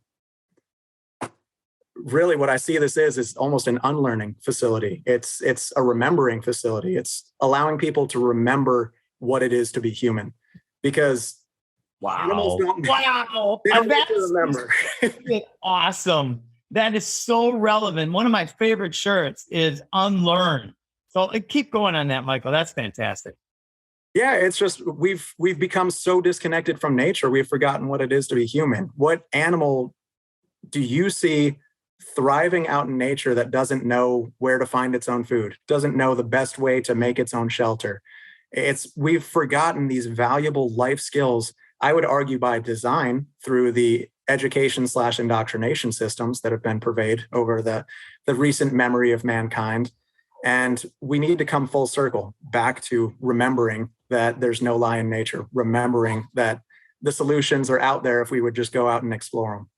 Really what I see this is almost an unlearning facility. It's a remembering facility. It's allowing people to remember what it is to be human, because animals don't remember. Awesome. That is so relevant. One of my favorite shirts is unlearn. So keep going on that, Michael. That's fantastic. Yeah, it's just we've become so disconnected from nature. We've forgotten what it is to be human. What animal do you see thriving out in nature that doesn't know where to find its own food, doesn't know the best way to make its own shelter? We've forgotten these valuable life skills, I would argue by design, through the education/indoctrination systems that have been pervaded over the recent memory of mankind. And we need to come full circle back to remembering that there's no lie in nature, remembering that the solutions are out there if we would just go out and explore them.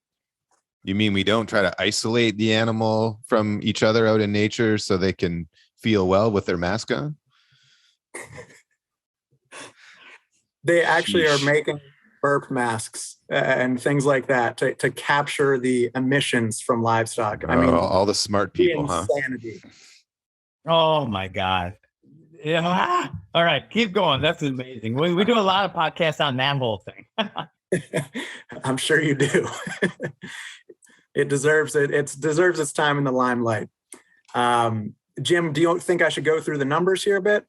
You mean we don't try to isolate the animal from each other out in nature so they can feel well with their mask on? They actually Sheesh. are making burp masks and things like that to capture the emissions from livestock. I mean, all the smart people, huh? insanity. Oh my God. Yeah. All right. Keep going. That's amazing. We do a lot of podcasts on that whole thing. I'm sure you do. It deserves it. It deserves its time in the limelight. Jim, do you think I should go through the numbers here a bit?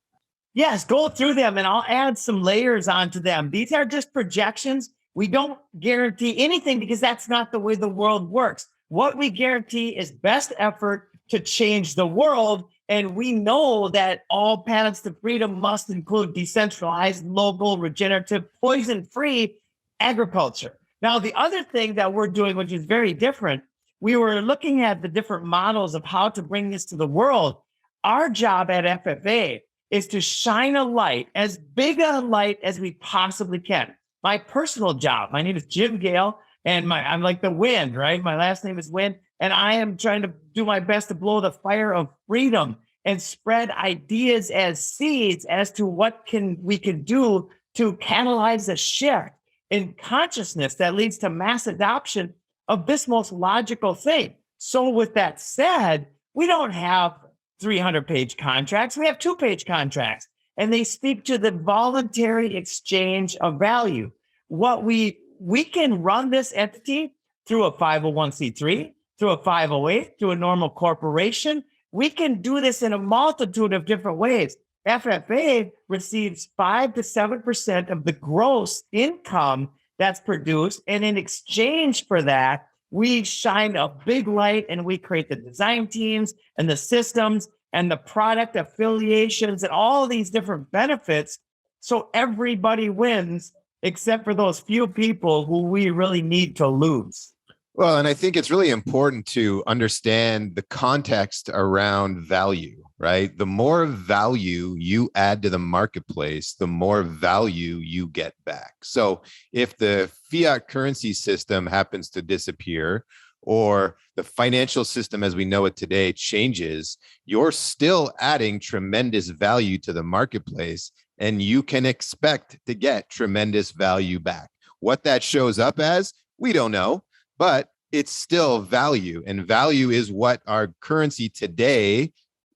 Yes, go through them and I'll add some layers onto them. These are just projections. We don't guarantee anything because that's not the way the world works. What we guarantee is best effort to change the world. And we know that all paths to freedom must include decentralized, local, regenerative, poison-free agriculture. Now, the other thing that we're doing, which is very different, we were looking at the different models of how to bring this to the world. Our job at FFA is to shine a light, as big a light as we possibly can. My personal job, my name is Jim Gale, and I'm like the wind, right? My last name is Wind, and I am trying to do my best to blow the fire of freedom and spread ideas as seeds as to what we can do to catalyze a shift in consciousness that leads to mass adoption of this most logical thing. So with that said, we don't have 300-page contracts. We have 2-page contracts, and they speak to the voluntary exchange of value. What we can run this entity through a 501c3, through a 508, through a normal corporation. We can do this in a multitude of different ways. FFA receives 5 to 7% of the gross income that's produced. And in exchange for that, we shine a big light and we create the design teams and the systems and the product affiliations and all these different benefits. So everybody wins except for those few people who we really need to lose. Well, and I think it's really important to understand the context around value, right? The more value you add to the marketplace, the more value you get back. So if the fiat currency system happens to disappear, or the financial system as we know it today changes, you're still adding tremendous value to the marketplace, and you can expect to get tremendous value back. What that shows up as, we don't know, but it's still value, and value is what our currency today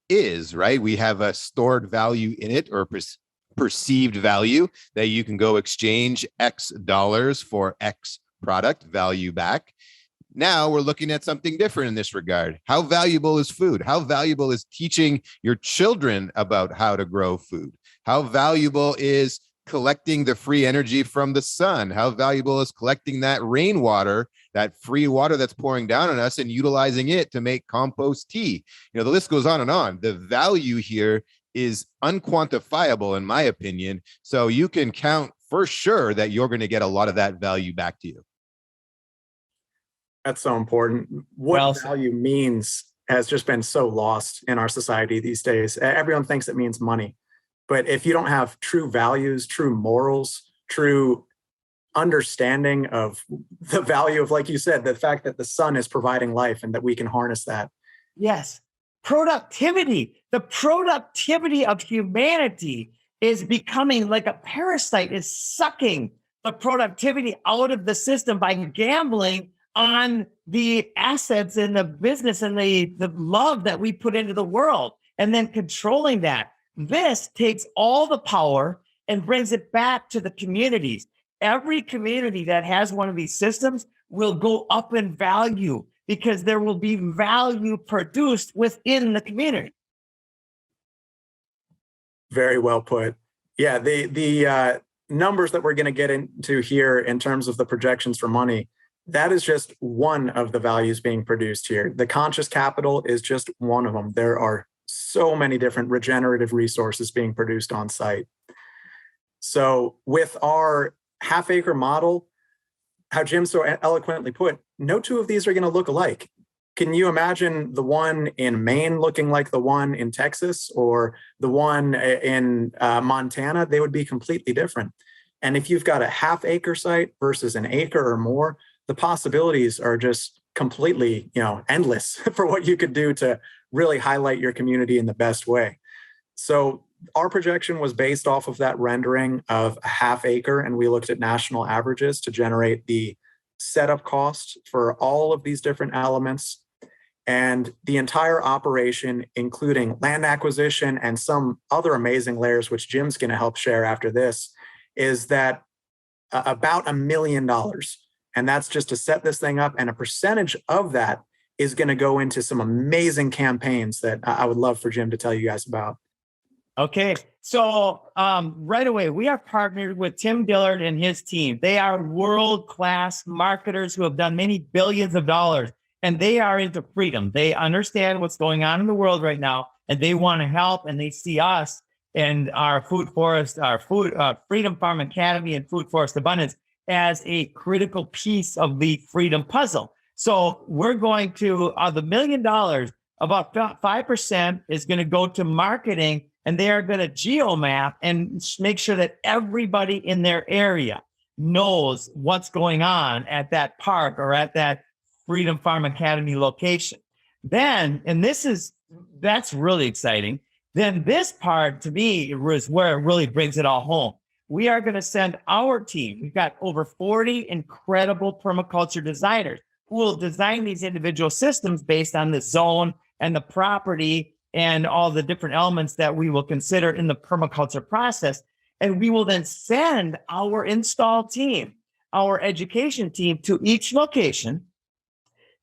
is, right? We have a stored value in it, or perceived value, that you can go exchange X dollars for X product value back. Now we're looking at something different in this regard. How valuable is food? How valuable is teaching your children about how to grow food? How valuable is collecting the free energy from the sun? How valuable is collecting that rainwater, that free water that's pouring down on us, and utilizing it to make compost tea? You know, the list goes on and on. The value here is unquantifiable, in my opinion. So you can count for sure that you're going to get a lot of that value back to you. That's so important. What value means has just been so lost in our society these days. Everyone thinks it means money. But if you don't have true values, true morals, true understanding of the value of, like you said, the fact that the sun is providing life and that we can harness that. Yes. Productivity. The productivity of humanity is becoming like a parasite, is sucking the productivity out of the system by gambling on the assets and the business and the love that we put into the world, and then controlling that. This takes all the power and brings it back to the communities. Every community that has one of these systems will go up in value because there will be value produced within the community. Very well put. Yeah, the numbers that we're going to get into here in terms of the projections for money, that is just one of the values being produced here. The conscious capital is just one of them. There are so many different regenerative resources being produced on site. So with our half-acre model, how Jim so eloquently put, no two of these are going to look alike. can you imagine the one in Maine looking like the one in Texas or the one in Montana? They would be completely different. And if you've got a half-acre site versus an acre or more, the possibilities are just completely, endless for what you could do to really highlight your community in the best way. So our projection was based off of that rendering of a half acre, and we looked at national averages to generate the setup cost for all of these different elements. And the entire operation, including land acquisition and some other amazing layers, which Jim's going to help share after this, is that about $1 million. And that's just to set this thing up. And a percentage of that is going to go into some amazing campaigns that I would love for Jim to tell you guys about. Okay. So right away, we are partnered with Tim Dillard and his team. They are world-class marketers who have done many billions of dollars, and they are into freedom. They understand what's going on in the world right now, and they want to help, and they see us and our Freedom Farm Academy and Food Forest Abundance as a critical piece of the freedom puzzle. So we're going to, the $1 million, about 5% is going to go to marketing, and they are going to geomap and make sure that everybody in their area knows what's going on at that park or at that Freedom Farm Academy location. Then, and that's really exciting. Then this part, to me, is where it really brings it all home. We are going to send our team. We've got over 40 incredible permaculture designers who will design these individual systems based on the zone and the property and all the different elements that we will consider in the permaculture process. And we will then send our install team, our education team, to each location,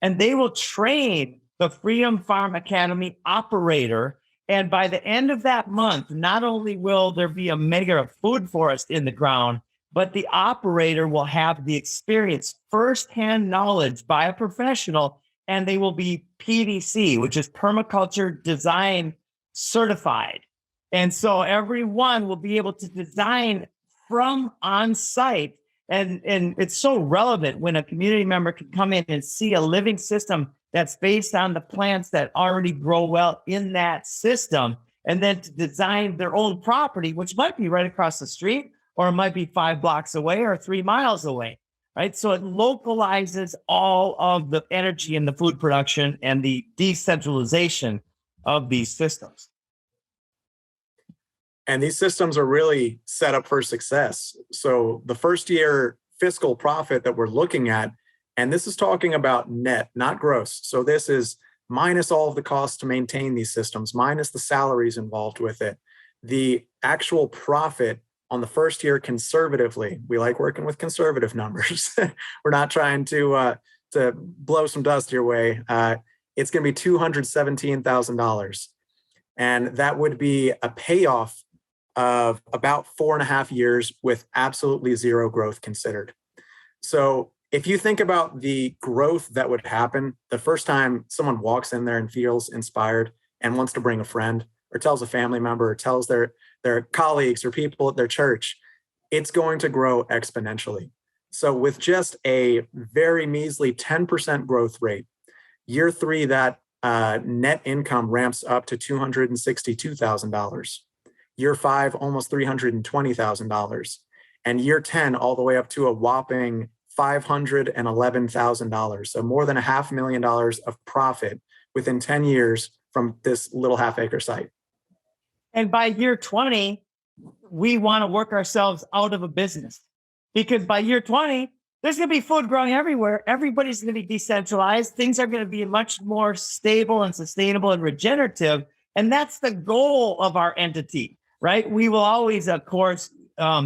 and they will train the Freedom Farm Academy operator. And by the end of that month, not only will there be a mega food forest in the ground, but the operator will have the experience, firsthand knowledge by a professional, and they will be PDC, which is permaculture design certified. And so everyone will be able to design from on site. And it's so relevant when a community member can come in and see a living system that's based on the plants that already grow well in that system, and then to design their own property, which might be right across the street, or it might be 5 blocks away or 3 miles away, right? So it localizes all of the energy in the food production and the decentralization of these systems. And these systems are really set up for success. So the first year fiscal profit that we're looking at, and this is talking about net, not gross. So this is minus all of the costs to maintain these systems, minus the salaries involved with it. The actual profit on the first year conservatively, we like working with conservative numbers. We're not trying to blow some dust your way. It's going to be $217,000. And that would be a payoff of about 4.5 years with absolutely zero growth considered. So if you think about the growth that would happen the first time someone walks in there and feels inspired and wants to bring a friend or tells a family member or tells their colleagues or people at their church, it's going to grow exponentially. So with just a very measly 10% growth rate, year 3, that net income ramps up to $262,000. Year 5, almost $320,000. And year 10, all the way up to a whopping $511,000. So more than $500,000 of profit within 10 years from this little half-acre site. And by year 20, we want to work ourselves out of a business, because by year 20, there's going to be food growing everywhere. Everybody's going to be decentralized. Things are going to be much more stable and sustainable and regenerative. And that's the goal of our entity, right? We will always, of course,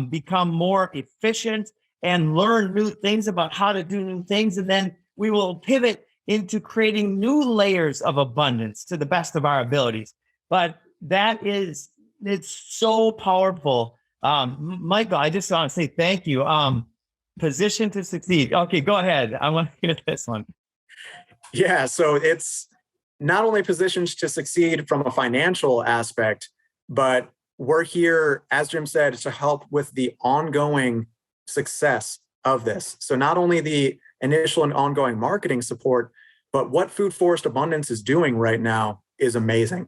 become more efficient and learn new things about how to do new things. And then we will pivot into creating new layers of abundance to the best of our abilities. But it's so powerful. Michael, I just want to say thank you. Position to succeed. Okay, go ahead. I want to hear this one. Yeah, so it's not only positioned to succeed from a financial aspect, but we're here, as Jim said, to help with the ongoing success of this. So not only the initial and ongoing marketing support, But what Food Forest Abundance is doing right now is amazing.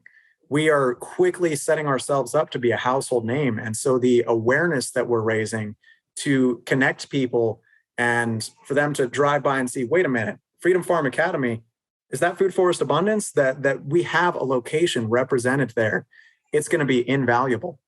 We are quickly setting ourselves up to be a household name. And so the awareness that we're raising to connect people and for them to drive by and see, wait a minute, Freedom Farm Academy, is that Food Forest Abundance? That we have a location represented there. It's going to be invaluable.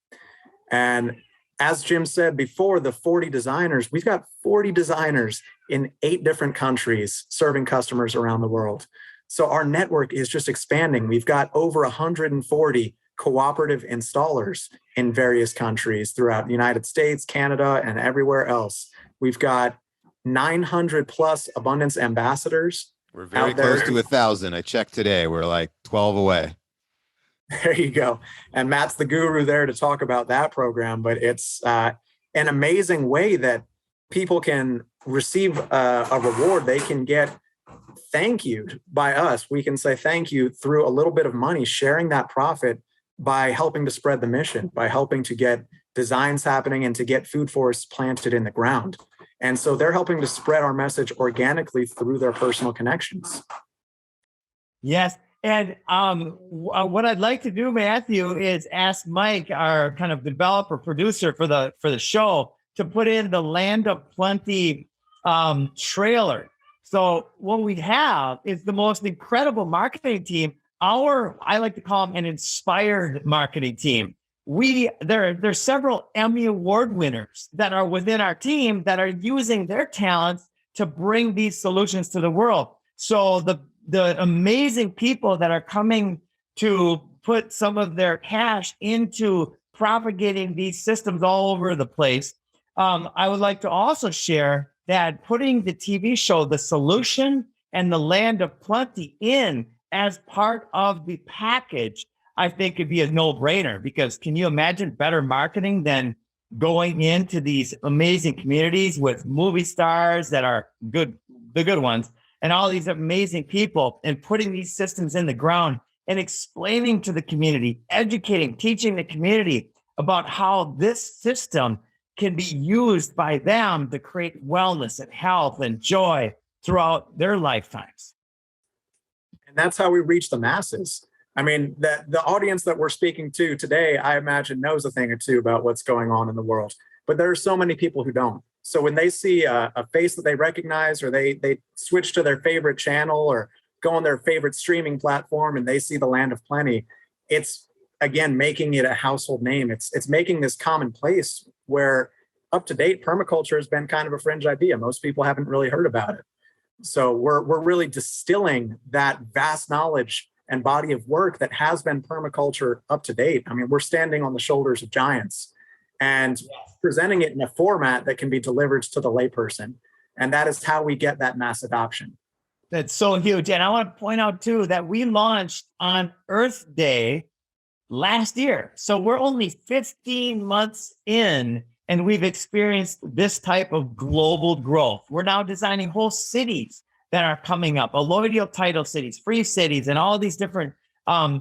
And as Jim said before, the 40 designers, we've got 40 designers in 8 different countries serving customers around the world. So our network is just expanding. We've got over 140 cooperative installers in various countries throughout the United States, Canada, and everywhere else. We've got 900 plus abundance ambassadors. We're very close to 1,000. I checked today. We're like 12 away. There you go. And Matt's the guru there to talk about that program. But it's an amazing way that people can receive a reward. They can get thank you by us. We can say thank you through a little bit of money, sharing that profit by helping to spread the mission, by helping to get designs happening and to get food forests planted in the ground. And so they're helping to spread our message organically through their personal connections. Yes. And what I'd like to do, Matthew, is ask Mike, our kind of developer producer for the show, to put in the Land of Plenty trailer. So what we have is the most incredible marketing team. I like to call them an inspired marketing team. There's several Emmy Award winners that are within our team that are using their talents to bring these solutions to the world. So the amazing people that are coming to put some of their cash into propagating these systems all over the place. I would like to also share that putting the TV show, The Solution and the Land of Plenty in as part of the package, I think could be a no-brainer, because can you imagine better marketing than going into these amazing communities with movie stars that are good, the good ones, and all these amazing people, and putting these systems in the ground and explaining to the community, educating, teaching the community about how this system can be used by them to create wellness and health and joy throughout their lifetimes. And that's how we reach the masses. I mean, the audience that we're speaking to today, I imagine, knows a thing or two about what's going on in the world. But there are so many people who don't. So when they see a face that they recognize, or they switch to their favorite channel or go on their favorite streaming platform and they see the Land of Plenty, it's, again, making it a household name. It's making this commonplace where up to date permaculture has been kind of a fringe idea. Most people haven't really heard about it. So we're really distilling that vast knowledge and body of work that has been permaculture up to date. I mean, we're standing on the shoulders of giants and presenting it in a format that can be delivered to the layperson. And that is how we get that mass adoption. That's so huge. And I want to point out too that we launched on Earth Day last year. So we're only 15 months in, and we've experienced this type of global growth. We're now designing whole cities that are coming up, alluvial tidal cities, free cities, and all these different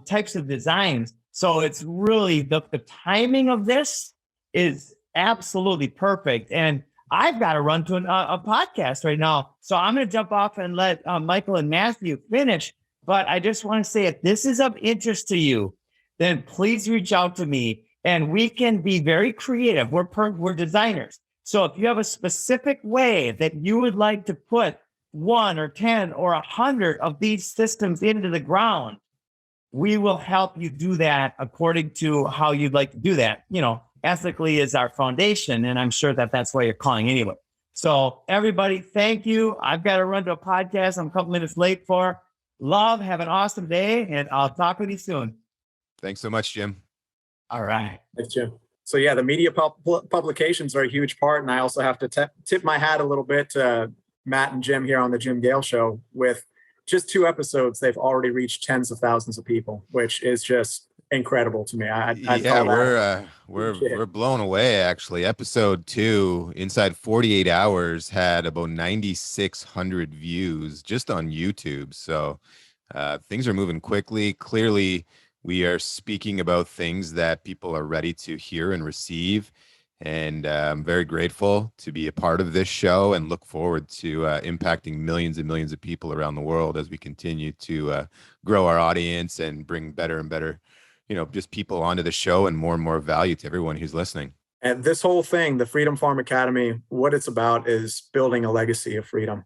types of designs. So it's really, the timing of this is absolutely perfect. And I've got to run to a podcast right now. So I'm going to jump off and let Michael and Matthew finish. But I just want to say, if this is of interest to you, then please reach out to me, and we can be very creative. We're designers. So if you have a specific way that you would like to put 1 or 10 or 100 of these systems into the ground, we will help you do that according to how you'd like to do that. You know, ethically is our foundation, and I'm sure that that's why you're calling anyway. So everybody, thank you. I've got to run to a podcast I'm a couple minutes late for. Love, have an awesome day, and I'll talk with you soon. Thanks so much, Jim. All right. Thanks, Jim. So yeah, the media publications are a huge part. And I also have to tip my hat a little bit to Matt and Jim here on the Jim Gale Show. With just 2 episodes, they've already reached tens of thousands of people, which is just incredible to me. We're blown away. Actually, episode 2, inside 48 hours, had about 9,600 views just on YouTube. So things are moving quickly. Clearly, we are speaking about things that people are ready to hear and receive. And I'm very grateful to be a part of this show and look forward to impacting millions and millions of people around the world as we continue to grow our audience and bring better and better, just people onto the show and more value to everyone who's listening. And this whole thing, the Freedom Farm Academy, what it's about is building a legacy of freedom.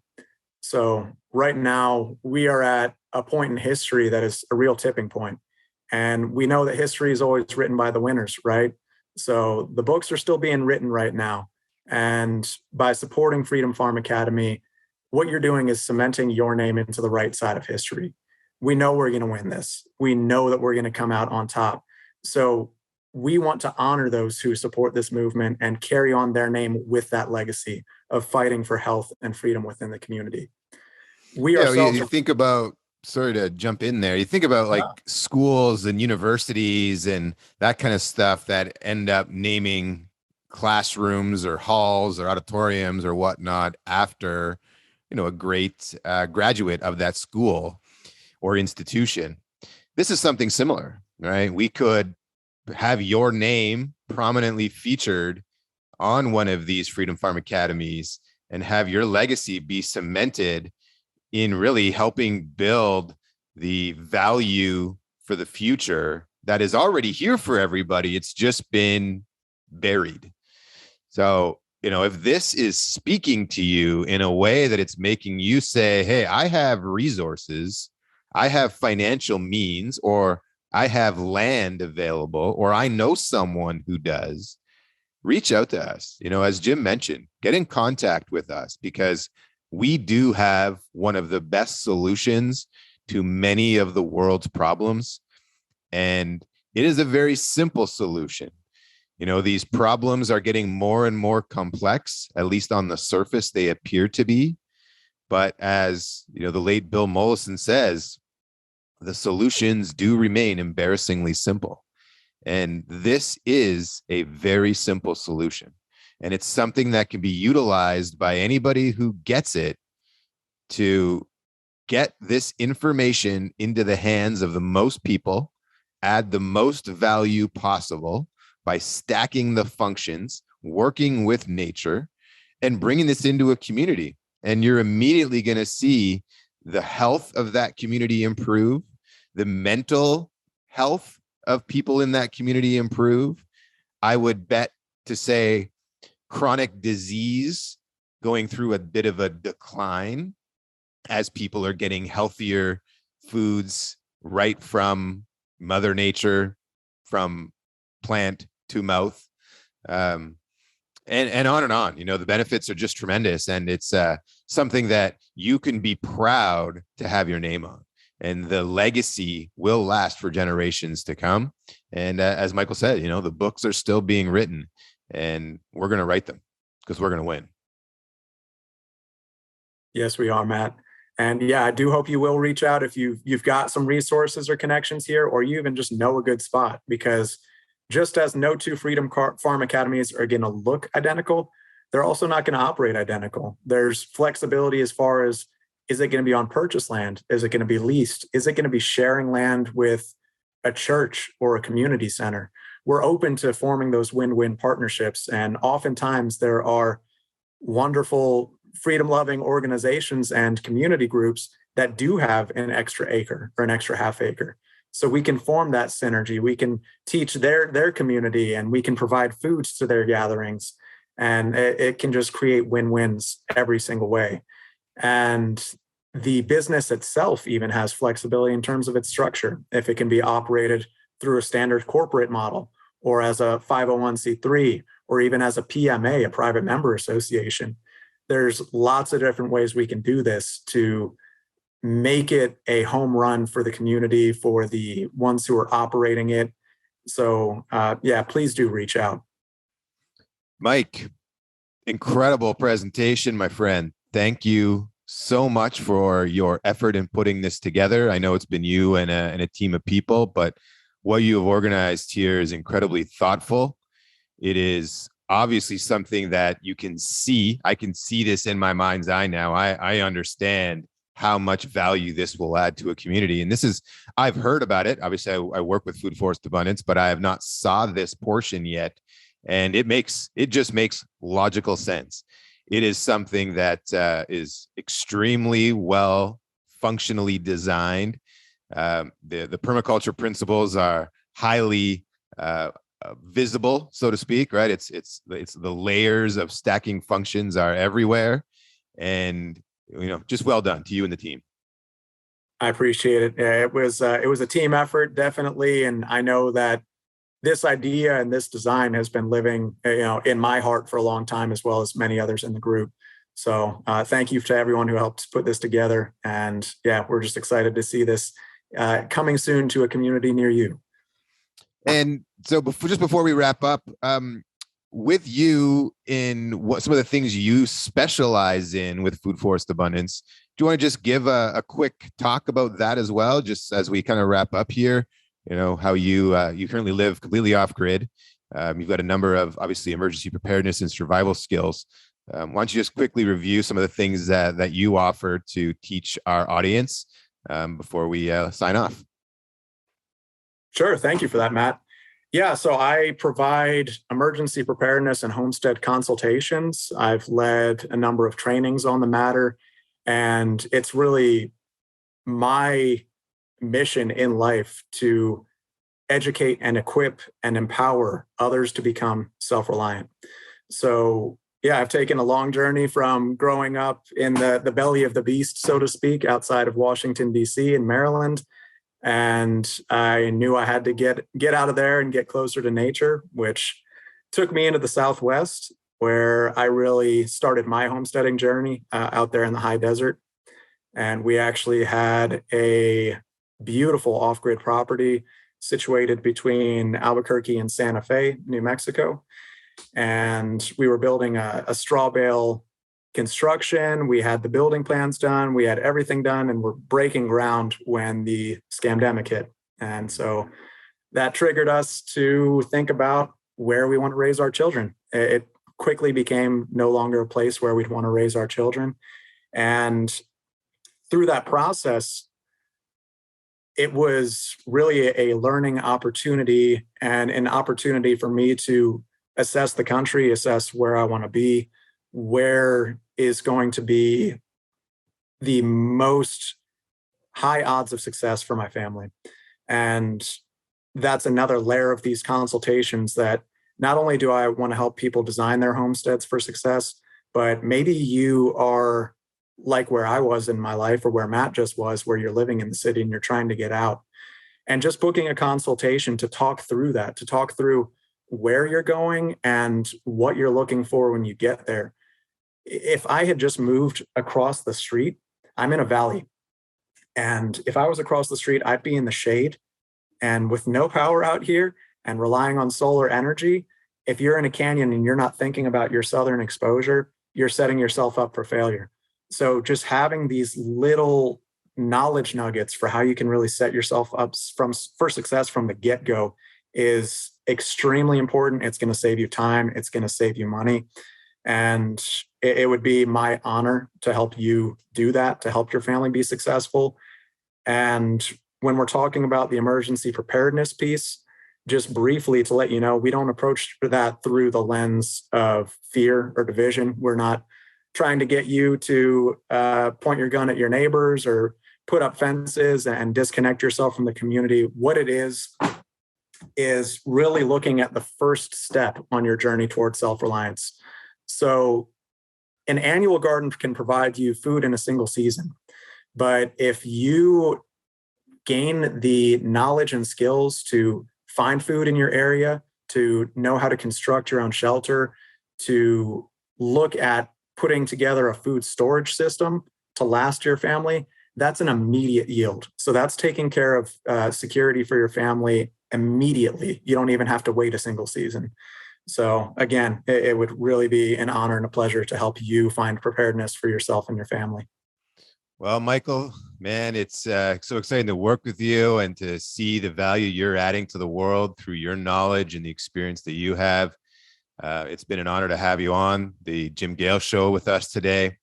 So right now, we are at a point in history that is a real tipping point. And we know that history is always written by the winners, right? So the books are still being written right now. And by supporting Freedom Farm Academy, what you're doing is cementing your name into the right side of history. We know we're going to win this. We know that we're going to come out on top. So we want to honor those who support this movement and carry on their name with that legacy of fighting for health and freedom within the community. You think about, sorry to jump in there, you think about like schools and universities and that kind of stuff that end up naming classrooms or halls or auditoriums or whatnot after, a great graduate of that school or institution. This is something similar, right? We could have your name prominently featured on one of these Freedom Farm Academies and have your legacy be cemented in really helping build the value for the future that is already here for everybody. It's just been buried. So, if this is speaking to you in a way that it's making you say, hey, I have resources, I have financial means, or I have land available, or I know someone who does, reach out to us. As Jim mentioned, get in contact with us because we do have one of the best solutions to many of the world's problems. And it is a very simple solution. These problems are getting more and more complex, at least on the surface, they appear to be. But as the late Bill Mollison says, the solutions do remain embarrassingly simple. And this is a very simple solution. And it's something that can be utilized by anybody who gets it to get this information into the hands of the most people, add the most value possible by stacking the functions, working with nature, and bringing this into a community. And you're immediately going to see the health of that community improve, the mental health of people in that community improve. I would bet to say chronic disease going through a bit of a decline as people are getting healthier foods right from Mother Nature, from plant to mouth, and on and on. The benefits are just tremendous, and it's something that you can be proud to have your name on. And the legacy will last for generations to come. And as Michael said, the books are still being written, and we're going to write them because we're going to win. Yes, we are, Matt. And yeah, I do hope you will reach out if you've got some resources or connections here, or you even just know a good spot, because just as no two Freedom Farm Academies are going to look identical, they're also not going to operate identical. There's flexibility as far as, is it going to be on purchase land? Is it going to be leased? Is it going to be sharing land with a church or a community center? We're open to forming those win-win partnerships. And oftentimes there are wonderful freedom-loving organizations and community groups that do have an extra acre or an extra half acre. So we can form that synergy. We can teach their community, and we can provide foods to their gatherings. And it can just create win-wins every single way. And the business itself even has flexibility in terms of its structure. If it can be operated through a standard corporate model, or as a 501c3, or even as a PMA, a private member association, there's lots of different ways we can do this to make it a home run for the community, for the ones who are operating it. So please do reach out. Mike, incredible presentation, my friend. Thank you so much for your effort in putting this together. I know it's been you and a team of people, but what you have organized here is incredibly thoughtful. It is obviously something that you can see. I can see this in my mind's eye now. I understand how much value this will add to a community. And I've heard about it. Obviously, I work with Food Forest Abundance, but I have not saw this portion yet And it just makes logical sense. It is something that is extremely well functionally designed. The permaculture principles are highly visible, so to speak, right? It's the layers of stacking functions are everywhere, and just well done to you and the team. I appreciate it. Yeah, it was a team effort, definitely, and I know that this idea and this design has been living, in my heart for a long time, as well as many others in the group. So thank you to everyone who helped put this together. And yeah, we're just excited to see this coming soon to a community near you. And so before we wrap up, with you in what some of the things you specialize in with Food Forest Abundance, do you want to just give a quick talk about that as well, just as we kind of wrap up here? How you currently live completely off grid. You've got a number of obviously emergency preparedness and survival skills. Why don't you just quickly review some of the things that you offer to teach our audience before we sign off? Sure. Thank you for that, Matt. Yeah, so I provide emergency preparedness and homestead consultations. I've led a number of trainings on the matter, and it's really my mission in life to educate and equip and empower others to become self-reliant. So yeah, I've taken a long journey from growing up in the belly of the beast, so to speak, outside of Washington, D.C. in Maryland. And I knew I had to get out of there and get closer to nature, which took me into the Southwest, where I really started my homesteading journey out there in the high desert. And we actually had a beautiful off-grid property situated between Albuquerque and Santa Fe, New Mexico. And we were building a straw bale construction. We had the building plans done. We had everything done, and we're breaking ground when the scamdemic hit. And so that triggered us to think about where we want to raise our children. It quickly became no longer a place where we'd want to raise our children. And through that process, it was really a learning opportunity and an opportunity for me to assess the country, assess where I want to be, where is going to be the most high odds of success for my family. And that's another layer of these consultations, that not only do I want to help people design their homesteads for success, but maybe you are like where I was in my life, or where Matt just was, where you're living in the city and you're trying to get out. And just booking a consultation to talk through that, to talk through where you're going and what you're looking for when you get there. If I had just moved across the street, I'm in a valley. And if I was across the street, I'd be in the shade. And with no power out here and relying on solar energy, if you're in a canyon and you're not thinking about your southern exposure, you're setting yourself up for failure. So just having these little knowledge nuggets for how you can really set yourself up for success from the get-go is extremely important. It's going to save you time. It's going to save you money. And it would be my honor to help you do that, to help your family be successful. And when we're talking about the emergency preparedness piece, just briefly to let you know, we don't approach that through the lens of fear or division. We're not trying to get you to point your gun at your neighbors or put up fences and disconnect yourself from the community. What it is really looking at the first step on your journey towards self-reliance. So an annual garden can provide you food in a single season. But if you gain the knowledge and skills to find food in your area, to know how to construct your own shelter, to look at putting together a food storage system to last your family, that's an immediate yield. So that's taking care of security for your family immediately. You don't even have to wait a single season. So again, it would really be an honor and a pleasure to help you find preparedness for yourself and your family. Well, Michael, man, it's so exciting to work with you and to see the value you're adding to the world through your knowledge and the experience that you have. It's been an honor to have you on the Jim Gale Show with us today.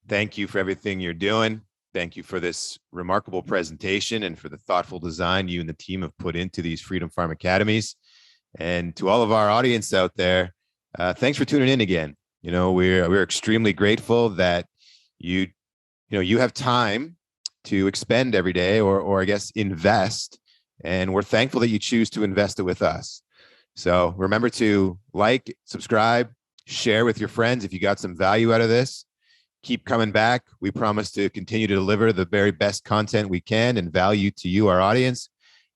Thank you for everything you're doing. Thank you for this remarkable presentation and for the thoughtful design you and the team have put into these Freedom Farm Academies. And to all of our audience out there, thanks for tuning in again. You know, we're extremely grateful that you have time to expend every day, or I guess invest. And we're thankful that you choose to invest it with us. So remember to like, subscribe, share with your friends if you got some value out of this. Keep coming back. We promise to continue to deliver the very best content we can and value to you, our audience.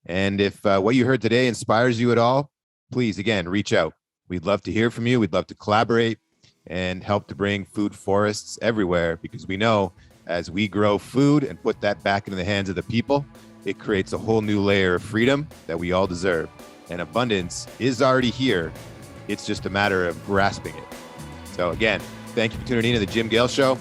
And if what you heard today inspires you at all, please, again, reach out. We'd love to hear from you. We'd love to collaborate and help to bring food forests everywhere, because we know as we grow food and put that back into the hands of the people, it creates a whole new layer of freedom that we all deserve. And abundance is already here. It's just a matter of grasping it. So again, thank you for tuning in to the Jim Gale Show.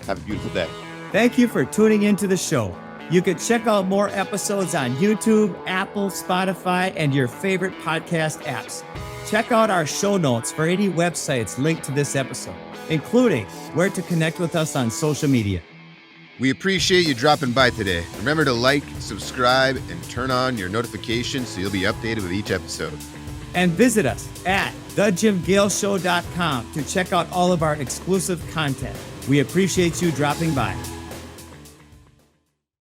Have a beautiful day. Thank you for tuning into the show. You can check out more episodes on YouTube, Apple, Spotify, and your favorite podcast apps. Check out our show notes for any websites linked to this episode, including where to connect with us on social media. We appreciate you dropping by today. Remember to like, subscribe, and turn on your notifications so you'll be updated with each episode. And visit us at thejimgaleshow.com to check out all of our exclusive content. We appreciate you dropping by.